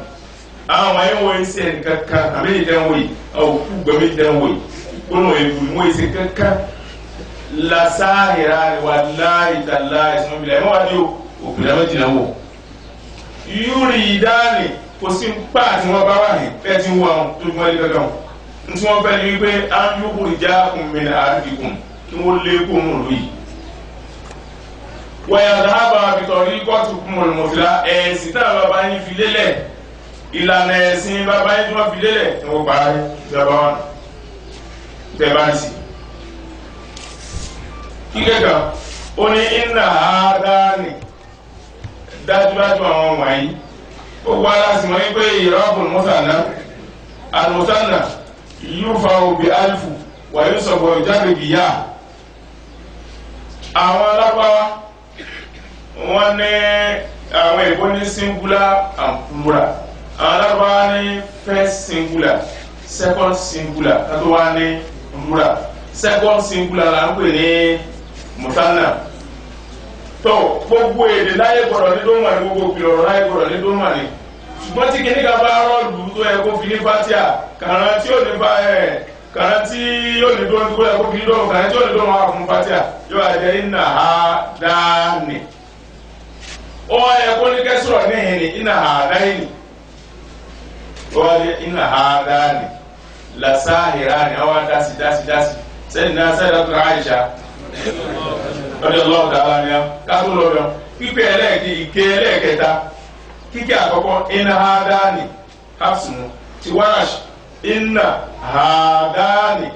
àwọn ẹ̀wọ̀ ẹ̀sẹ̀ kankan àmì ìdánwò yìí òkú gbẹ̀mí ìdánwò yìí gbọ́nà èlù ìwọ̀n ẹ̀sẹ̀ kankan lasáhìrá wàláhì tàláhì ìsúnmọ́bìlẹ̀ ẹ̀mọ́ wá ní òkúlẹ̀ méjìlá wò yúrì ìdáni kò sí pá àti wọn bá wà ní ẹ̀ tí wọ́n tó gbọ́n lé kankan tí wọ́n fẹ́ ní wípé á ń yókù ìjà kùnmínà àrídìkùn kí wọ́n lé kó mú lóyìí wọ́n yà dábà àbìtọ̀rí kọ́tù kúmọ̀lù mọ̀fìlá ẹ̀sìn táwọn bàbá yín fi lélẹ̀ ìlànà ẹ̀sìn bàbá yín tí wọ́n fi lélẹ̀ tí wọ́n parí ìjọba wọn bẹ́ẹ̀ bá ń sì. kíkẹ́ kan ó ní iná àádáni dájúdájú àwọn wọ̀nyí ó wá láti mọ̀ wípé ìrọ́bùn mọ́sánná àlùmọ́sánná yóò fa òbí alifu wà yóò sọ̀bọ̀ ìjáde bìyà àwọn alábáwá wọ́n ní àwọn èèbó ní singular and plural àwọn alábáwá ní first singular second singular kátó wá ní plural second singular là ń pè ní mùsánà tó gbogbo èdè láyé gbọ́dọ̀ ní dóńmà ní gbogbo ìpìlẹ̀ ọ̀rọ̀ láyé gbọ́dọ̀ ní dóńmà ní ṣùgbọ́n tí kìnnìkà bá rọ́ọ̀lù tó yẹ kó fi ní fatia kàrán tí ò ní bá kàrán tí yóò ní dóńmà tó yẹ kó fi ní dóńmà kàrán tí ò ní dóńmà wà fún fatia yóò àjẹ́ iná ha dáánì ó yẹ kó ní kẹsùrọ̀ níhìn ní iná ha dáínì ó yẹ iná ha dáánì lasáhìrá ni àwọn dásì sẹ́yìn náà sẹ́yìn lọ́tọ̀ Àìṣà ọdẹ lọ́ọ̀dà aláníyá kátó lọ́dọ̀ kíkẹ́ ẹlẹ́ẹ̀kẹta kíkẹ́ àkọ́kọ́ iná hádání hapsunu ti wáraṣì iná hádání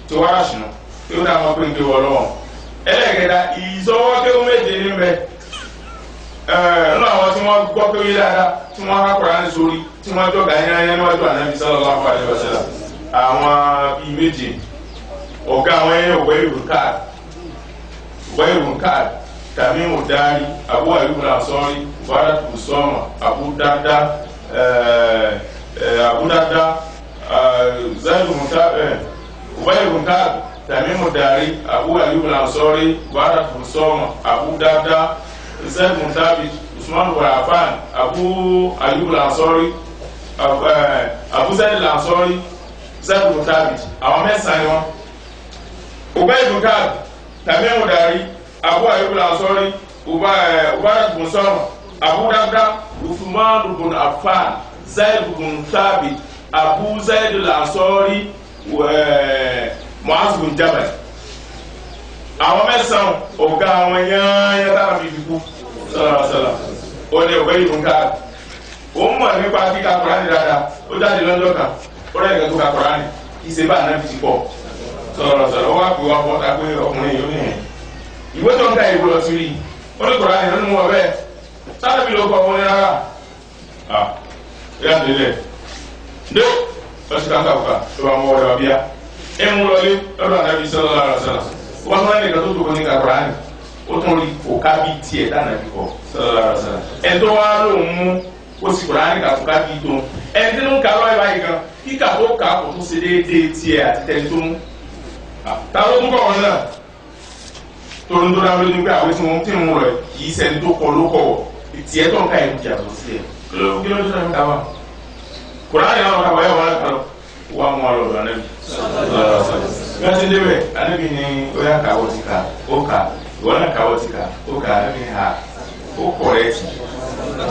ti wáraṣì nù kí ó dáa máa pín kí wọ́n lọ́wọ́ ẹlẹ́ẹ̀kẹta ìsọwọ́ kí ó méje ní bẹ nínú àwọn tí wọ́n gbọ́ pé yé dáadáa tí wọ́n há Kùránì sórí tí wọ́n jọ gàyányá níwájú Ànábì sallallahu alaihi wasallam àwọn bíi méje ọ̀gá àwọn ẹ̀yẹ wẹ́ẹ̀rùn káàdì Tamimu Dari Abu Ayyub al-Ansari Mubarak Busoma Abu Darda wẹ́ẹ̀rùn káàdì Tamimu Dari Abu Ayyub al-Ansari Mubarak Busoma Abu Darda Zayd Muntabit Usman bin Affan Abu Ayyub al-Ansari Abu Zayd al-Ansari Zayd Muntabit àwọn mẹ́sàn-án ni wọ́n. Ubayd Ka'b Tamimu Dari Abu Ayyub al-Ansari Mubarak bin Sama Abu Darda Uthman bin Affan Zayd bin Thabit Abu Zayd al-Ansari Mu'adh bin Jabal àwọn mẹ́sàn-án ọ̀gá àwọn yányá tára fi dìbò sọ́lọ́sọ́lọ́ ó ní Ubayd Ka'b ó mọ̀ nípa kíkà Kùránì dáadáa ó jáde lọ́jọ́ kan ó rẹ̀ nǹkan tó ka Kùránì kì í ṣe bá àná fi ti pọ̀ sọ̀rọ̀ wá pè wá fọ́ta pé ọkùnrin yóò ní ẹ̀ ìwé tó ń ka ìwé lọ sí rí ó ní Kùránì nínú wọn bẹ́ẹ̀ sábẹ́bí ló kọ́ wọn ní rárá yá délẹ̀ ndé ọtí kankan kà ló bá mọ ọ̀rẹ́ wa bíyà ẹ̀ ń lọlé lọ́dọ̀ Ànábì sallallahu alaihi wasallam wọ́n tún ẹnìkan tó dùn ní ka Kùránì ó tún rí òkà bí tiẹ̀ dáná bí kọ́ sallallahu alaihi wasallam ẹ̀ tó wá lóun mú ó sì Kùránì kà fún ká bí tó ẹ̀ tí ló ń ka lọ́ọ̀ báyìí kan kíkà tó kà kò tún ṣe déédéé tiẹ̀ àti tẹ̀lé tó mú ta ló tún kọ̀ wọn náà torí tó dáwọ́ ní pé àwọn tí wọ́n ti ń rọ̀ kì í sẹ́ni tó kọ ló kọ̀ wọ̀ tiẹ̀ tó ń ka ìlú jàdó sí ẹ̀ kí ló dé ká wà Kùránì náà wọ́n wáyé wọn kọ́ wọ́n mú ọ lọ́dọ̀ Ànábì bí wọ́n ti débẹ̀ Ànábì ni ó yà káwọ́ ti ká ó ká ìwọ́n náà káwọ́ ti ká ó ká Ànábì ni ha ó kọ̀ rẹ̀ tì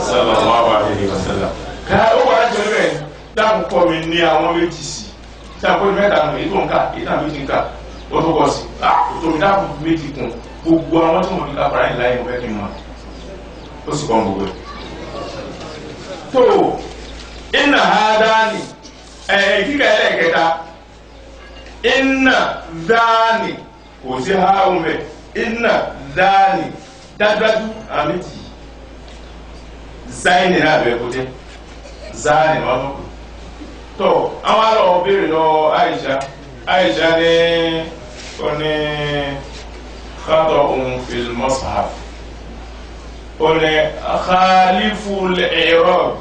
sallallahu alaihi wasallam ká ó wà láti ọ̀rẹ́ rẹ̀ dáàbò kọ́ mi ní àwọn méjì sí sáà pé mẹ́ta nù èyí tó ń ká èyí náà méjì ń ká ó tó kọ sí òtòmí dáàbò méjì kún gbogbo àwọn tí mo ní ká fara ìlà ìmọ̀ fẹ́ kí n mọ̀ ó sì kọ́ gbogbo ẹ̀. tó iná ha dání kíkà ẹlẹ́ẹ̀kẹta iná dání kò sí ha ọmọ iná dání dájúdájú àmì tì záìnì náà bẹ̀rẹ̀ kó jẹ́ záìnì wọn mọ̀ tó àwọn àlọ́ béèrè lọ Aisha ní ó ní خطأ في المصحف قل خالف الإعراب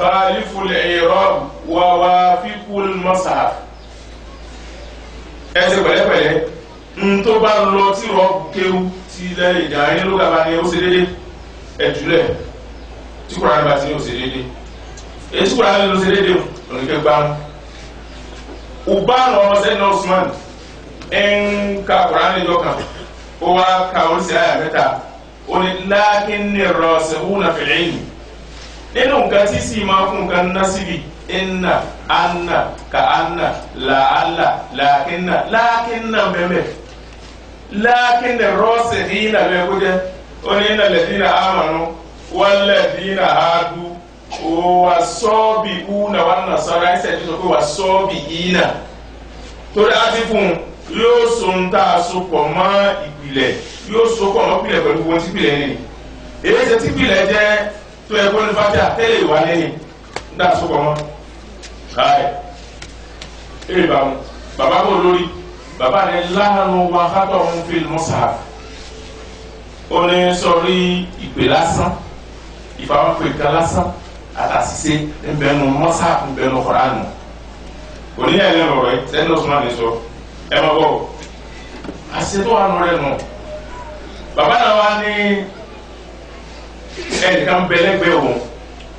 خالف الإعراب ووافق المصحف ẹsẹ̀ pẹ̀lẹ́pẹ̀lẹ́ tó bá lọ tí rọ́ọ̀bù kéwú tí lẹ́yìn ìjà yín ló gàba ni ó ṣe déédé ẹ̀júlẹ̀ tí Kùránì bá ti ní ó ṣe déédé èyí tí Kùránì ló ṣe déédé òníkẹ́ gbámú Ubanu ọmọsẹ́ni Usman ka Qur'ani dokan ó wá ka oríṣi àyà mẹ́ta ó ní lakinni rasikhuna fil ilmi nínú nǹkan tí sì máa fún nǹkan násìbì inna anna ka anna la'alla lakinna mẹ́mẹ́ lakinni rasikhina bẹ́ẹ̀ kó jẹ́ ó ní innal ladhina amanu wal ladhina hadu was-sabi'una wan-nasara ẹsẹ̀ tó sọ pé was-sabi'ina torí a ti fún un yóò so ń tá a so pọ̀ mọ́ ìpìlẹ̀ yóò so pọ̀ mọ́ ìpìlẹ̀ pẹ̀lú ohun tí ìpìlẹ̀ ní èyí ṣe tí ìpìlẹ̀ jẹ́ tó ẹgbẹ́ ní fàtíà tẹ́lẹ̀ ìwà lẹ́yìn ń dá a so pọ̀ mọ́ káyẹ̀ èrè bàmú bàbá bò lórí bàbá rẹ̀ láàánú wa kátọ̀ ń fi mọ́sáàf ó ní sọrí ìpè lásán ìfàwọ́pè kan lásán àtàṣìṣe ń bẹnu mọ́sáàf ń bẹnu Kùránì òní ẹ̀lẹ́nu rẹ̀ sẹ́ni Usman ní sọ ẹ ma bọ̀ àṣetò àánú rẹ̀ nù bàbá náà wá ní ẹnìkan bẹ̀lẹ́gbẹ̀ òun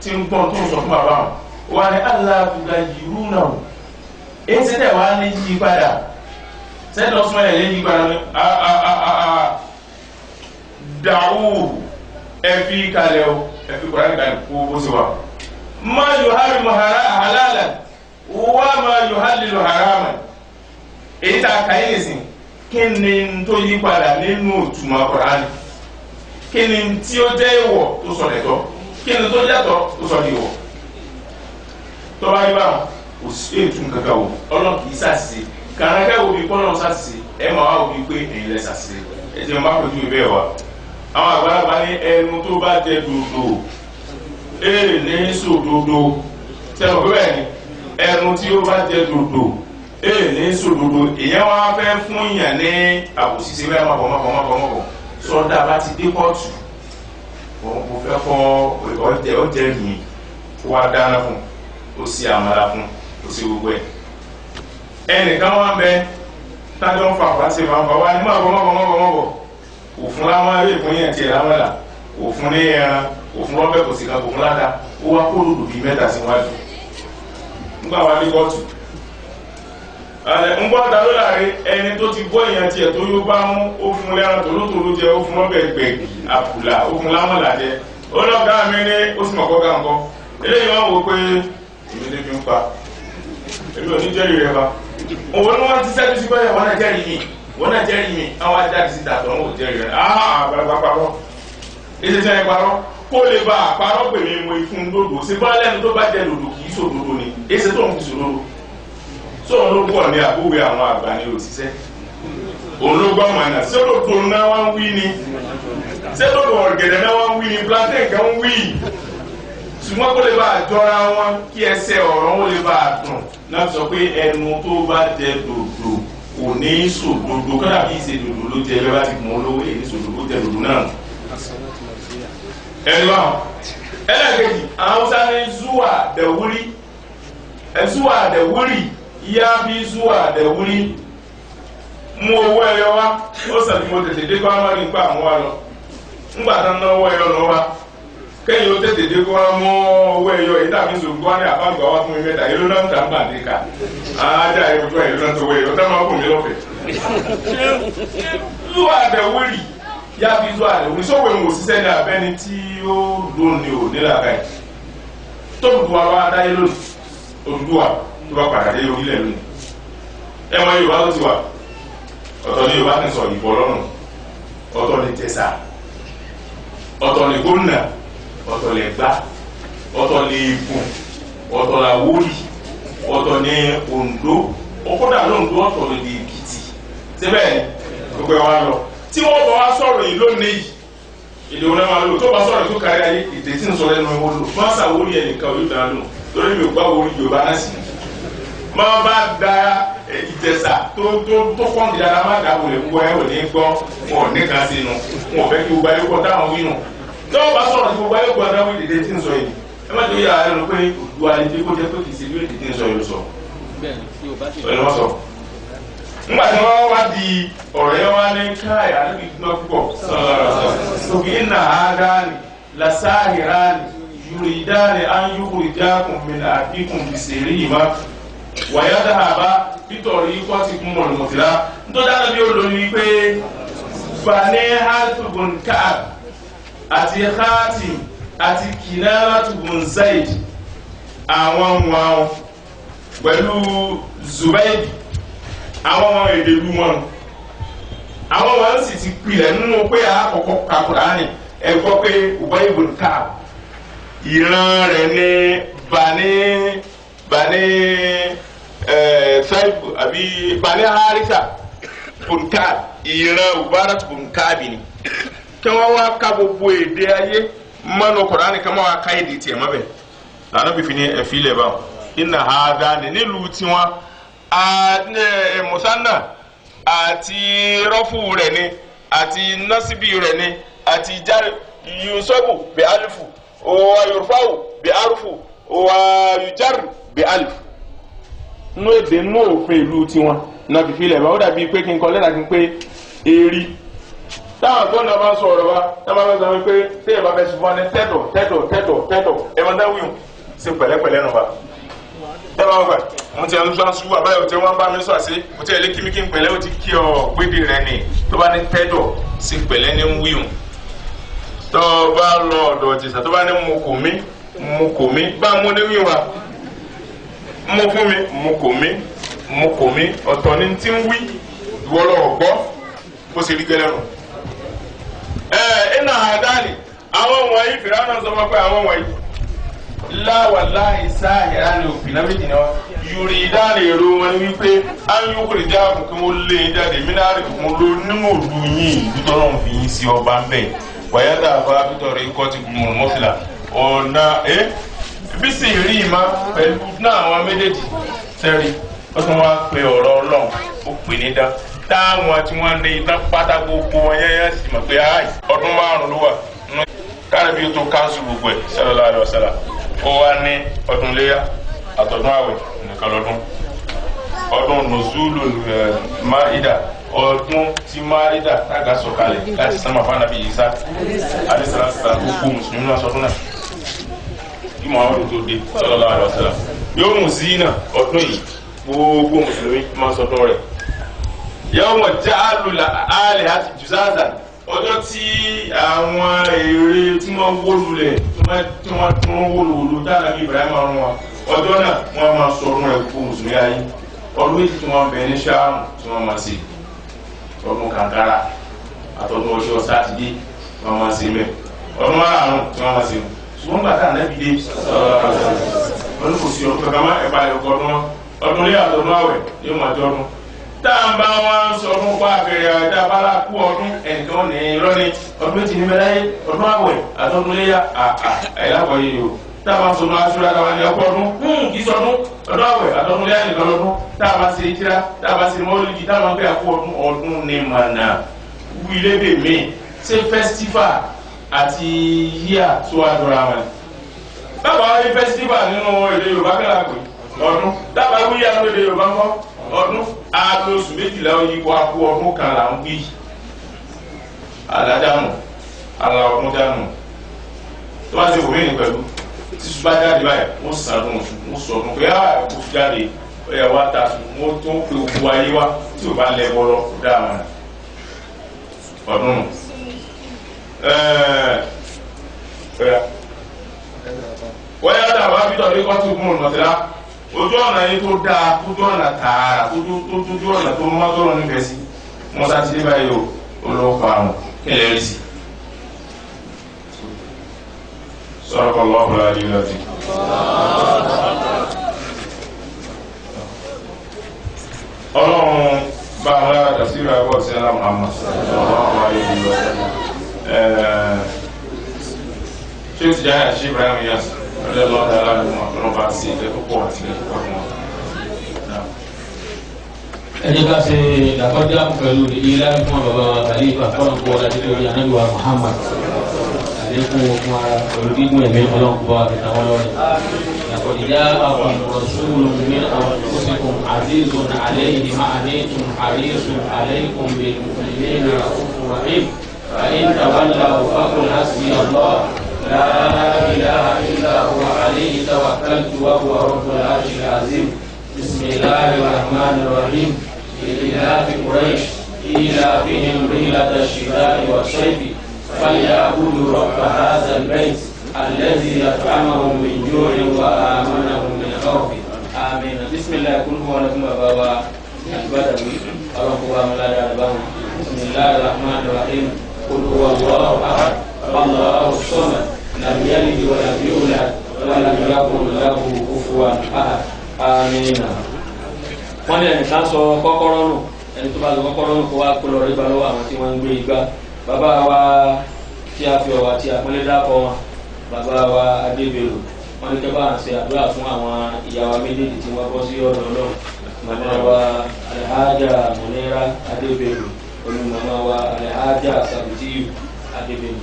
tí ń gbọ́n tó ń sọ fún bàbá wọn wà ní aláàbùdá yìírú náà èyí tí tẹ̀ wá ní yí padà sẹ́ni Usman ẹ̀ lé yí padà ní dàwù ẹ fi kalẹ̀ o ẹ fi Kùránì kalẹ̀ kó bó ṣe wà má yuharimu halalan wa ma yuhallilu haraman èyí tá a kà yín nìsín kí ni tó yí padà nínú ìtumọ̀ Kùránì kí ni tí ó jẹ́ ìwọ̀ tó sọ lẹ́tọ̀ kí ni tó yàtọ̀ tó sọ di ìwọ̀ tó bá yí báwọn kò sí ètò kankan wò Ọlọ́run kì í ṣàṣìṣe kàrákẹ́ wo bí kọ́lọ́run ṣàṣìṣe ẹ máa wá wo bí pé ẹ̀yin lẹ ṣàṣìṣe ẹ ti máa fojú ìbẹ́ wa àwọn àgbàlagbà ní ẹnu tó bá jẹ dòdò ní sòdodo sẹ́wọ̀n pé bẹ́ẹ̀ ni ẹnu tí ó bá jẹ dòdò ní sòdodo èèyàn wá fẹ́ fún yàn ní àbòsíṣe bẹ́ẹ̀ mọ̀bọ̀ sọ́dà bá ti dé kóòtù mo fẹ́ fọ́ ọjẹ́ yìí wá dáná fún ó sì àmàlà fún ó sì gbogbo ẹ̀ ẹnìkan wá bẹ tájọ́ ń fa àpáṣẹ fàǹfà wá ní mọ̀bọ̀ òfun láwọn eré ìfún yẹn tiẹ̀ láwọn là òfun ní ẹran òfun rọ́bẹ̀ kò sí kan òfun ládà ó wá kó lòdò bíi mẹ́ta síwájú nígbà wá ní kóòtù ń gbọ́ ta ló láàrin ẹni tó ti bọ́ èèyàn tiẹ̀ tó yóò bá mú ó fún lẹ́ran tòlótòló jẹ ó fún rọ́bẹ̀ gbẹ̀gì àpùlà ó fún láwọn là jẹ ó lọ́gá mi ní ó sì mọ̀kọ́ gà ńkọ́ eléyìí wọ́n wò pé èmi lè fi ń pa èmi ò ní jẹ́rìí rẹ fa òun ni wọ́n ti sẹ́jú sí bẹ́ẹ̀ wọ́n náà jẹ́rìí mi wọ́n náà jẹ́rìí mi àwọn ajáde síta tó ń wò jẹ́rìí rẹ̀ àgbàlagbà parọ́ èsì sẹ́yìn parọ́ kó lè ba àparọ́ pè mí mo ìfún lòdò ṣe bá lẹ́nu tó bá jẹ́ lòdò kì í sòdodo ni èsì tó ń fi sòdodo sóun ló pọ̀ ní àbúwé àwọn àgbà ní òṣìṣẹ́ òun ló gbọ́ mọ̀ náà ṣé lòdò náà wá ń wí ni ṣé lòdò ọ̀gẹ̀dẹ̀ náà wá ń wí ni plantain kan ń wí ṣùgbọ́n kó lè bá àjọra wọn kí ẹsẹ̀ ọ̀rọ̀ wọn lè bá àdùn náà sọ pé ẹnu tó bá jẹ dòdò kò ní sòdodo kọ́dà bí ìṣe dòdò ló jẹ ẹgbẹ́ bá ti mọ̀ lówó èyí sòdodo jẹ dòdò náà. ẹnu àwọn ẹlẹ́gẹ̀dì Haúsá ní zuwa dẹ̀wúrí zuwa dẹ̀wúrí yá bí zuwa dẹ̀wúrí mú owó ẹyọ wá ó sàbí mo tètè dé kọ́ àwọn nípa àwọn wa lọ ńgbà tán náà owó ẹyọ lọ wá kẹ́yìn ó tètè dé kó wá mú owó ẹyọ yìí tàbí sòrò wá ní àbáǹgbà wá fún mi mẹ́ta yìí ló náà ń tà ń bà ní ká ajá ìrọ̀jú ẹ̀yìn ló náà tó owó ẹyọ tá máa kò mí lọ́fẹ̀ẹ́. zuwa dẹ̀wúrí yá bí zuwa dẹ̀wúrí sọ́wọ́ ìwọ̀n òṣìṣẹ́ ní abẹ́ni tí ó lónìí ò nílà káyì tó dùdú wa wá dáyé lónìí Odùduwà tó bá padà dé orílẹ̀ lónìí ẹ mọ Yorùbá ló ti wà ọ̀tọ̀ ní Yorùbá ní sọ ìbọ̀ lọ́rùn ọ̀tọ̀ ní Ìjẹ̀ṣà ọ̀tọ̀ ní gómìnà ọ̀tọ̀ ní Ẹ̀gbá ọ̀tọ̀ ní Ìgùn ọ̀tọ̀ ní Àwórì ọ̀tọ̀ ní Oǹdó ọkọ̀dà lóńdó ọ̀tọ̀ ní Èkìtì síbẹ̀ gbogbo ẹ̀ wá lọ tí wọ́n bọ̀ wá sọ̀rọ̀ yìí lónìí yìí èdè wọn máa lò tó bá sọ̀rọ̀ tó kárí ayé èdè tí ń sọ lẹ́nu wọn lò má sàwórí ẹnìkan yóò dáná lò lórí mi ò gbá wórí Yorùbá náà sí máa bá da Ìjẹ̀ṣà tó kọ́ńtì dáadáa má dà wọlé gbogbo ẹ̀ ò ní gbọ́ wọn ò ní kan sí inú wọn ò fẹ́ kí gbogbo ayé kọ́ dáhùn wínú tó bá sọ̀rọ̀ tí gbogbo ayé kọ́ dáhùn èdè tí ń sọ yìí ẹ má jẹ́ yà á lọ pé òdùwà lè dé kó jẹ́ pé kì í ṣe bí èdè tí ń sọ yìí sọ nígbà tí wọ́n wá di ọ̀rẹ́ wa ní káyà níbi gbọ́ púpọ̀ sọ̀rọ̀ iná àádáni lasáhìráni yuridani an yukhrijakum min ardikum bisiri yìí má wàyádà àbá nítorí ikọ́ ti kún mọ̀lù mọ̀tìlá nítorí dáná bí ó lò ní pé Bani Hatibun Ka'ab àti Khatim àti Kinanatubun Zaid àwọn wọn pẹ̀lú Zubayd àwọn ọmọ èdè lu wọn àwọn wọn sì ti pilẹ̀ nínú pé àkọ́kọ́ ka Kùránì ẹ gbọ́ pé Ubay ibn Ka'ab ìran rẹ̀ ní Bani Saib àbí Bani Haritha ibn Ka'ab ìran Ubarat ibn Ka'ab ni kí wọ́n wá ka gbogbo èdè ayé mọ́nà Kùránì kí wọ́n wá ka èdè tiẹ̀ mọ́bẹ̀ lànà bí fi ní ẹ̀fí lẹ̀ báwọn inna hadha ní nílùú tiwọn musanna àti rọ́fù rẹ̀ ni àti nasibi rẹ̀ ni àti jari yusufu bi alifu wa yurfau bi arufu wa yujar bi alifu nú èdè nú òfin ìlú tiwọn náà fífi ilẹ̀ bá ó dàbí pé kí n kọ́ lẹ́nà kí n pé eri táwọn tó náà bá ń sọ ọ̀rọ̀ wa táwọn bá ń sọ pé téèyàn bá fẹ́ ṣùgbọ́n ní tẹ́tọ̀ ẹ̀wọ̀n dáwìyàn ṣe pẹ̀lẹ́pẹ̀lẹ́ nù bá tẹ́wọ́n gbà mo ti ẹnu sọ́n ṣubú àbáyọ̀ tí wọ́n bá mi sọ àṣẹ mo ti ẹ̀lẹ́ kíní kí n pẹ̀lẹ́ ó ti kí ọ gbédè rẹ ni tó bá ní tẹ́dọ̀ sí pẹ̀lẹ́ ní wíwùn tó bá lọ ọ̀dọ̀ Ìjẹ̀ṣà tó bá ní mo kò mí bá mo ní wíwà mo fún mi mo kò mí ọ̀tọ̀ ni tí ń wí ìwọ lọ gbọ́ bó ṣe rí gẹ́lẹ́ nù. iná àdáni àwọn wọ̀nyí fìrà náà sọ fún pé àwọn wọ̀nyí láwàláhì sáàhìrá ni òfin náà méjì náà yorì ìdáni èrò wọn ni wípé a ń yókù lè já àbùkù wọn lé jáde mínárì fún ló nínú òdu yìí nítorí wọn fi yín sí ọba ń bẹ wàyádà àbá pítọ̀rì ikọ́ ti gbùmọ̀ mọ́fìlà ọ̀nà bí sì rí ìmá pẹ̀lú náà àwọn méjèèjì sẹ́rí ó tún wá pe ọ̀rọ̀ Ọlọ́run ó pè ní dá táwọn tí wọ́n ní iná pátá gbogbo wọn yẹ́yẹ́ sì mọ̀ pé ọdún 5 ló wà káàdì bí ó tó káńsù gbogbo ẹ̀ sallallahu alaihi wasallam ó wá ní ọdún léyà àtọdún àwẹ̀ nìkan lọ́dún ọdún nùzúlù máìdà ọdún tí máìdà tága sọ̀kalẹ̀ láti sánmà fún Ànábì Ìsá àdìsàlásà gbogbo mùsùlùmí náà sọdún náà kí Muhammadu tó dé sallallahu alaihi wasallam yóò mú sí náà ọdún yìí gbogbo mùsùlùmí máa sọdún rẹ̀ yóò mọ̀ já àlùlà àlẹ́ àti jùzáàzà ọjọ́ tí àwọn èrè tí wọ́n wó lulẹ̀ tí wọ́n tún wó lòlò dára bí Ibrahim rún wa ọjọ́ náà wọ́n máa sọ̀rọ̀ rẹ̀ fún mùsùlùmí ayé ọdún méjì tí wọ́n bẹ̀ ní sáàmù tí wọ́n máa ṣe ọdún kankara àtọdún ọjọ́ sátidé wọ́n máa ṣe mẹ́ ọdún márùn-ún tí wọ́n máa ṣe ṣùgbọ́n gbàtà nẹ́bí dé ọdún kò sí ọdún kankan má ẹ̀bá ẹ̀kọ́ ọdún lé àtọdún àwẹ̀ yóò máa jọ ọdún táàmbá wọn sọ fún pa àbẹ̀rẹ̀ àdá bala kú ọdún ẹnìkan ní irọ́ ni ọdún méjì ní mẹ́láyé ọdún àwẹ̀ àtọ́dún léyà àìlápọ̀ yìí o táàbá sọ fún aṣọ́ra káwọn ní ọkọ̀ ọdún kì í sọdún ọdún àwẹ̀ àtọ́dún léyà nìkan lọ́dún táàbá ṣe ìtira táàbá ṣe mọ́lùdì táàbá pé àkú ọdún ní mànà wílébè mi ṣe festival àti yíyà tó wà lọ́ra wọn. táàbá wáyé festival nínú èdè Yorùbá kẹ́lá pé ọdún táàbá wíyà nínú èdè Yorùbá ńkọ́ ọdún agbóṣù 12 oyinbo akú ọdún kan là ń wí aládàmù ala ọdún dànù tó bá ti wòmí ní pẹ̀lú tí ṣùgbọ́n jáde báyìí wọ́n sàdún oṣù wọ́n sọ ọdún pé kò fi jáde ọyà wá ta sùn wọ́n tó ń pe gbogbo ayé wá tí ò bá lẹ bọ́lọ́ dá àwọn ọdún nù. wọ́n yá dàbọ̀ ábítọ̀ ní kọ́tù fún ọ̀nà ojú ọ̀nà yìí tó dáa tójú ọ̀nà tààrà tójú ọ̀nà tó má tọrọ nífẹ̀ẹ́ sí Musa ti dé báyìí o olówó parun kílẹ̀ rí sí. Sadaqallahu al-aliyyul azim. Ọlọ́run bá a lára tafsir àbọ̀ sí ẹ̀rọ Muhammad sallallahu alayhi wa sallam. Ṣé o ti jáde àṣìṣe Ibrahim Yas ọdẹ lọ́dà aláàbò ọlọ́run bá sí ilé tó pọ̀ àti ilé tó pọ̀ fún wọn. Ẹ jẹ́ ká ṣe ìdàkọ́jà pẹ̀lú ilé fún bàbá wa Khalifa fọ́nùkọ́ láti lórí Ànábì wa Muhammad àlékún ogun ara pẹ̀lú gígùn ẹ̀mí ọlọ́nkọ́ àbẹ̀tàwọn lọ́rẹ̀. لقد جاءكم رسول من أنفسكم عزيز عليه ما عنتم حريص عليكم بالمؤمنين رؤوف رحيم فإن تولوا فقل حسبي الله لا إله إلا هو عليه توكلت وهو رب العرش العظيم بسم الله الرحمن الرحيم لإلاف قريش إيلافهم رحلة الشتاء والصيف فليعبدوا رب هذا البيت الذي يطعمهم من جوع وآمنهم من خوف آمين. بسم الله كل هو لكم بابا البدوي الله مولانا البهم. بسم الله الرحمن الرحيم قل هو الله أحد الله الصمد لم يلد ولم يولد ولم يكن له كفوا أحد آمين. wọ́n ní ẹnìkan sọ kọ́kọ́rọ́ nù ẹni tó bá lọ kọ́kọ́rọ́ nù kó wá kó lọ rí ba lọ́wọ́ àwọn tí wọ́n ń gbé igbá bàbá wa tí a fi ọ̀wà tí a pínlẹ̀ dákọ̀ wọn bàbá wa Adébẹ̀rù wọ́n ní kẹ́ bá ń ṣe àdúrà fún àwọn ìyá wa méjèèjì tí wọ́n bọ́ sí ọ̀dọ̀ Ọlọ́run màmá wa Alhaja Munira Adébẹ̀rù olú màmá wa Alhaja Sabitiyu Adébẹ̀rù.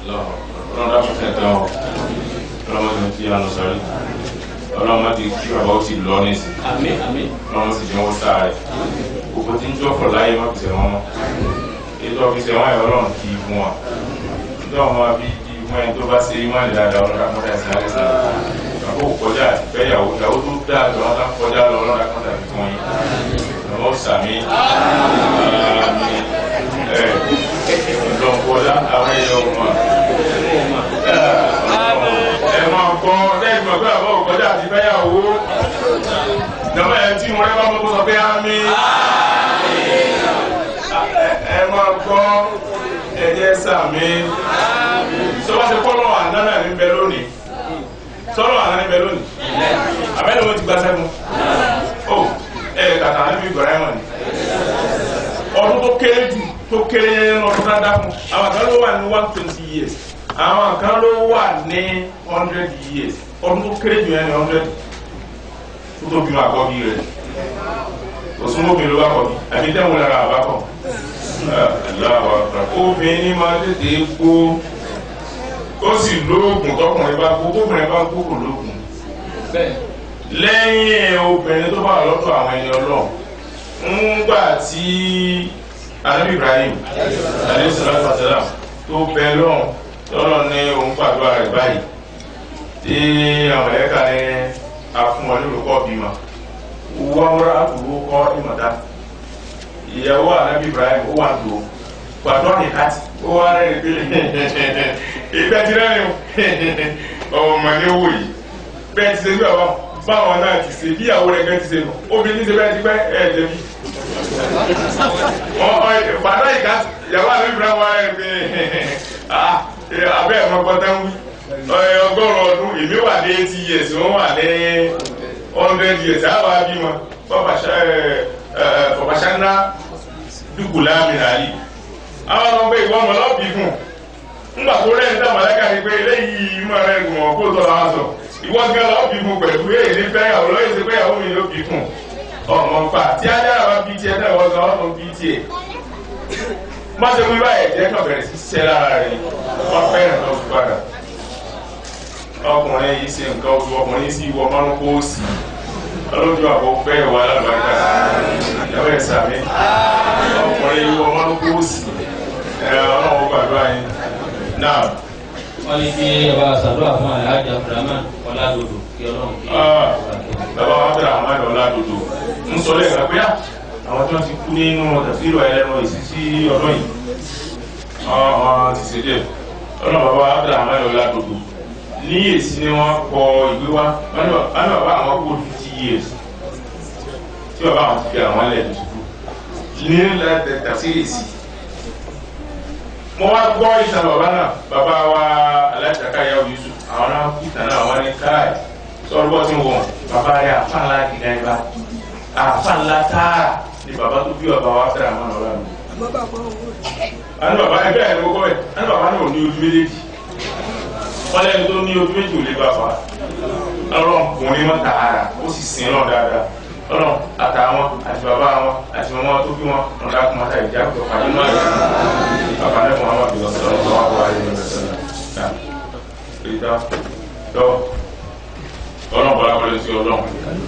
Ọlọ́run dákun tẹ̀ tán o ọlọ́run ti yànnà sọ́rí ọlọ́run ti kí bàbá ó ti lọ nísìn. Àmín àmín. ọlọ́run sì jẹ́ wọ́n sáré gbogbo tí ń jọ́fọ̀ láyé má fi tẹ̀ wọ́n mọ́ ètò ọ̀fíìsì wọn yẹn ọlọ́run kì í fún wa nítorí wọn máa bí fún ẹni tó bá ṣe imá lè dáadáa ọlọ́dà kọ́dà sí alẹ́ sáré àbó kọjá àtìfẹ́ ìyàwó tó dáa jọ wọn kọjá lọ ọlọ́dà kọ́dà fi fún yín ọmọ sàmí lọ́nkọ́dá àwọn èèyàn ọmọ ẹ máa kọ́ lẹ́yìn mọ̀ pé àbọ̀ kọjá àtìfẹ́ ìyàwó ìjọba ẹ̀ tí wọ́n rẹ́ bá mọ́ sọ pé ámì ẹ máa kọ́ ẹ̀jẹ̀ sàmí sọba ṣe kọ́ lọ́wọ́ àná náà ní bẹ lónìí sọ́lọ́ àná ní bẹ lónìí abẹ́lẹ́ wọn ti gba sẹ́gun ó kàtà níbi ìgbọ̀rá ẹ̀wọ̀n ni ọdún tó kéré jù tó kéré yẹn lọ́dún dáadáa fún àwọn kan ló wà ní 120 years àwọn kan ló wà ní 100 years ọdún tó kéré jù yẹn ní 100 tó tó bímọ àkọ́bí rẹ̀ òsúnmọ́bìn ló bá kọ́ bí àbí tẹ́wọ̀n lára àbákọ̀ obìnrin máa tètè kó ó sì lóògùn tọkùnrin bá kó tóbìnrin bá kó kò lóògùn lẹ́yìn obìnrin tó bá lọ́tọ̀ àwọn ẹni ọlọ́run ńgbà tí Ànábì Ibrahim alayhi salatu wa salam tó bẹ lọ́run tọ́lọ́ ní òun pàdúrà rẹ̀ báyìí tí àwọn ẹ̀ka ní afún wọn lórúkọ bímọ wọ́n múra àdúgbò kọ́ ìmọ̀ta ìyàwó Ànábì Ibrahim ó wà dùn pàdúrà ní káàtì ó wá rẹ̀ ìpínlẹ̀ ìgbẹ́ ti rẹ́rìn ọmọ ní owó yìí bẹ́ẹ̀ ti ṣe bí ọ̀wọ́ báwọn náà ti ṣe bí ìyàwó rẹ̀ gan ti ṣe nù obìnrin ti bẹ́ẹ̀ ti pẹ́ ẹ̀ jẹ̀bi. Bàtà ìka ìyàwó Ànábì Ibrahim wá rẹ̀ pé abẹ́ ẹ̀ mọ́kọ́ tán wí ọgọ́rùn-ún ọdún èmi wà ní 80 years wọ́n wà ní 100 years àwọn abímọ fọ̀bàṣánná dùkùlá mìíràn yìí àwọn ọmọ pé ìwọ́n mọ̀ lọ́ọ̀bì fún ńgbà tó rẹ̀ ń dá màlẹ́kà ní pé eléyìí mọ̀ rẹ̀ gùn ọ̀ kó tọ́ la wá sọ ìwọ́n gán lọ́ọ̀bì fún pẹ̀lú èyí ní fẹ́yàwó lọ́yìn sí fẹ́yàwó mi ló bì fún ọmọ nǹpa tí ajára bá bí tiẹ̀ náà wọ́n gan ọ̀nà bí tiẹ̀ má ṣe wí báyìí jẹ́ kàn bẹ̀rẹ̀ sí ṣiṣẹ́ lára rẹ̀ wọ́n fẹ́ràn lọ fi padà ọkùnrin yìí ṣe nǹkan oṣù ọkùnrin yìí sì wọ márùn kó sì ọlọ́jọ́ àbọ̀ fẹ́ ìwà alábàáká ìyàwó ẹ̀ sàmì ọkùnrin yìí wọ márùn kó sì ọlọ́wọ́ gbàdúrà yín náà. wọ́n ní kí ọba ṣàdúrà fún Alhaja Abdulrahman Ọládòdò kí Ọlọ́run kí bàbá wa bẹ̀rẹ̀ àwọn àdó Ọládòdò ń sọ lẹ́yìn pé àwọn tí wọ́n ti kú nínú tafsir ẹlẹ́nu ìsísí ọdún yìí wọ́n ti ṣe díẹ̀ ọlọ́run bàbá wa bẹ̀rẹ̀ àwọn àdó Ọládòdò ní èsì ni wọ́n kọ ìwé wa wọ́n ní bàbá àwọn kó 50 years tí bàbá àwọn ti fi àwọn ẹlẹ́ tó ti kú ní tafsiri sí. mo wá gbọ́ ìtàn bàbá náà bàbá wa alájàkáyà Yusuf àwọn náà kú ìtàn náà wọ́n ní káì sọ̀rọ̀ bọ́ tí wọ́n bàbá rẹ̀ àfa ńlá gíga ibà àfa ńlá tààrà ni bàbá tó bí bàbá wa fẹ́ràn mọ́ ọ̀rọ̀ mi. àní bàbá ẹgbẹ́ ẹ̀ ló kọ́ ẹ̀ àní bàbá náà ò ní ojú méjèèjì wọ́n lẹ́nu tó ní ojú méjì ò lè bá fa ọlọ́run kùnrin mọ́ tààrà ó sì sin lọ́n dáadáa ọlọ́run àtàwọn àti bàbá wọn àti màmá tó bí wọn ọ̀dà kùmọ̀tà ìjà tó pàdé náà yẹn bàbá náà fún wọn bí wọn sọ̀rọ̀ tó wà wọ́n ayé wọn sọ̀rọ̀ náà ìdá tó ọlọ́run bọ̀lá kọ́lé sí ọlọ́run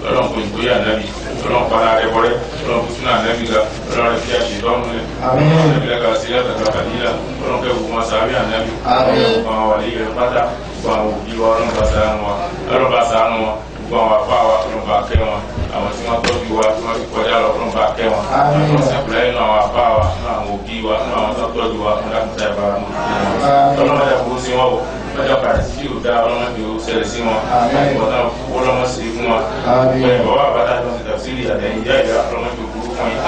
ọlọ́run kò ìgbóyè ànábì ọlọ́run padà rẹ bọ́rẹ́ ọlọ́run kò sínú ànábì ga ọlọ́run rẹ fi àṣẹ ìtọ́nù rẹ ọlọ́run rẹ fi lẹ́ka sí látàkà kàdílà ọlọ́run kẹ́ gbogbo wọn sàbí ànábì ọlọ́run kò àwọn wàlẹ́ yẹn pátá gbogbo àwọn òbí wa ọlọ́run bá ṣàánú wọn ọlọ́run bá ṣàánú wọn gbogbo àwọn àpá wa ọlọ́run bá kẹ́ wọn àwọn tí wọ́n tọ́jú wa tí wọ́n fi kọjá lọ ọlọ́run bá kẹ́ wọn ọlọ́run sẹ́kùlẹ̀ nínú àwọn àpá wa nínú àwọn òbí wa nínú àwọn tó tọ́jú wa ọlọ́run dàkúta ìbára mú ọlọ́run dàkúta ìbúrú sí wọn wò lọ́jọ́ padà sí yóò dá ọlọ́mọdé ó ṣẹlẹ̀ sí wọn ìbọ̀tá ọlọ́mọ sí fún wọn pẹ̀lú bàbá àbátá tó ń ṣe tafsiri àtẹ̀yìn ìyá ìyá ọlọ́mọdé òkúrú fún yín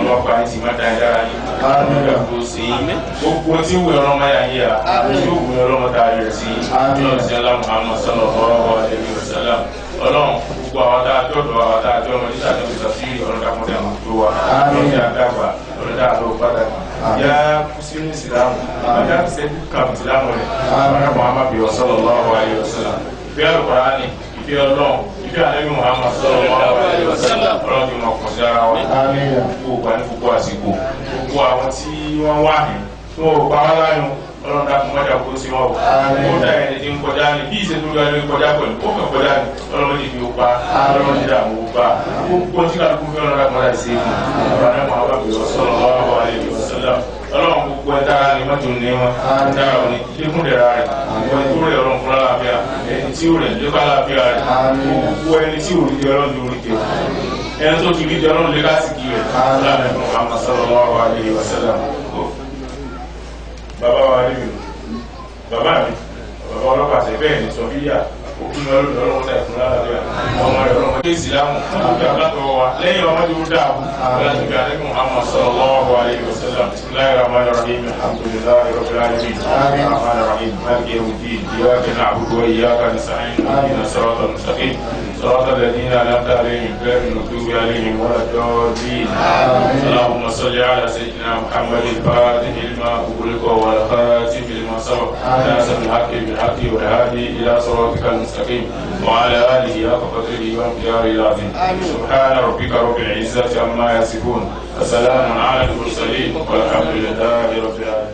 ọlọ́mọ pa ní tìmá dá dára yín ọlọ́mọdé àbúrò sí yín gbogbo tí ń wẹ ọlọ́mọ yà yé a yóò wẹ ọlọ́mọ tá a rẹ̀ sí ọlọ́mọ sí alámù Muhammad sallallahu alaihi wasallam ọlọ́run gbogbo àwọn tá a jọ̀dọ̀ àwọn tá a jọ ọmọ nígbà tó ń ṣe tafsiri ọlọ́dàkùnrin àwọn tó wa ọlọ́dà àdàgbà ọlọ́dà àlọ́ pàtàkì ya sínú ìsìlámù ọjà sẹ́kù kàm ìsìlámù rẹ̀ ọ̀rẹ́ Muhammad bí sallallahu alaihi wasallam ìfẹ́ Al-Qur'ani ìfẹ́ ọlọ́run ìfẹ́ ànábì Muhammad sallallahu alaihi wasallam ọlọ́run ti mọ̀ kàn sí ara wa gbogbo àní gbogbo àsìkò gbogbo àwọn tí wọ́n wà ní tí wọ́n pa wá láyún ọlọ́run dákun mọ́jà kó sí wọn o ó dá ẹni tí ń kọjá ní bí ìṣètò ìgbàlódé kọjá pẹ̀lú ó kàn kọjá ní ọlọ́run ti fi ó pa ọlọ́run ti dààmú ó pa gbogbo tí kálukú fẹ́ ọlọ́run dákun mọ́jà sí fún ọ̀rọ̀ náà Muhammad bí sallallahu alaihi wasallam ọlọ́run gbogbo ẹ̀ dára ni mọ́tò ní wọn dára òní lékún dẹ̀ra rẹ̀ ẹni tó rẹ̀ ọlọ́run fúnra láàbíà ẹni tí ó rẹ̀ lékún láàbíà rẹ̀ gbogbo ẹni tí ò rí di ọlọ́run lórí tẹ̀ ẹni tó ti rí di ọlọ́run lé lásìkò rẹ̀ ọlọ́run Muhammad sallallahu alaihi wasallam bàbá wa rí mi bàbá mi bàbá ọlọ́pàá tẹ̀ bẹ́ẹ̀ ní sọ́fíà òkú mi ọlọ́run tẹ̀ fún láàbíà ọmọ rẹ̀ ọlọ́run tẹ̀ ìsìlámù àbí àbátọ̀ wa lẹ́yìn ọmọdé ó dáàbò láti bí alẹ́ Muhammad sallallahu alaihi wasallam bismillahir rahmanir rahim alhamdulillahi rabbil alamin arrahmanir rahim maliki yawmiddin iyyaka na'budu wa iyyaka nasta'in ihdinas siratal mustaqim صراط الذين أنعمت عليهم غير المغضوب عليهم ولا الضالين اللهم صل على سيدنا محمد الفاتح لما أغلق والخاتم لما سبق ناصر الحق بالحق والهادي إلى صراطك المستقيم وعلى آله حق قدره ومقداره العظيم سبحان ربك رب العزة عما يصفون وسلام على المرسلين والحمد لله رب العالمين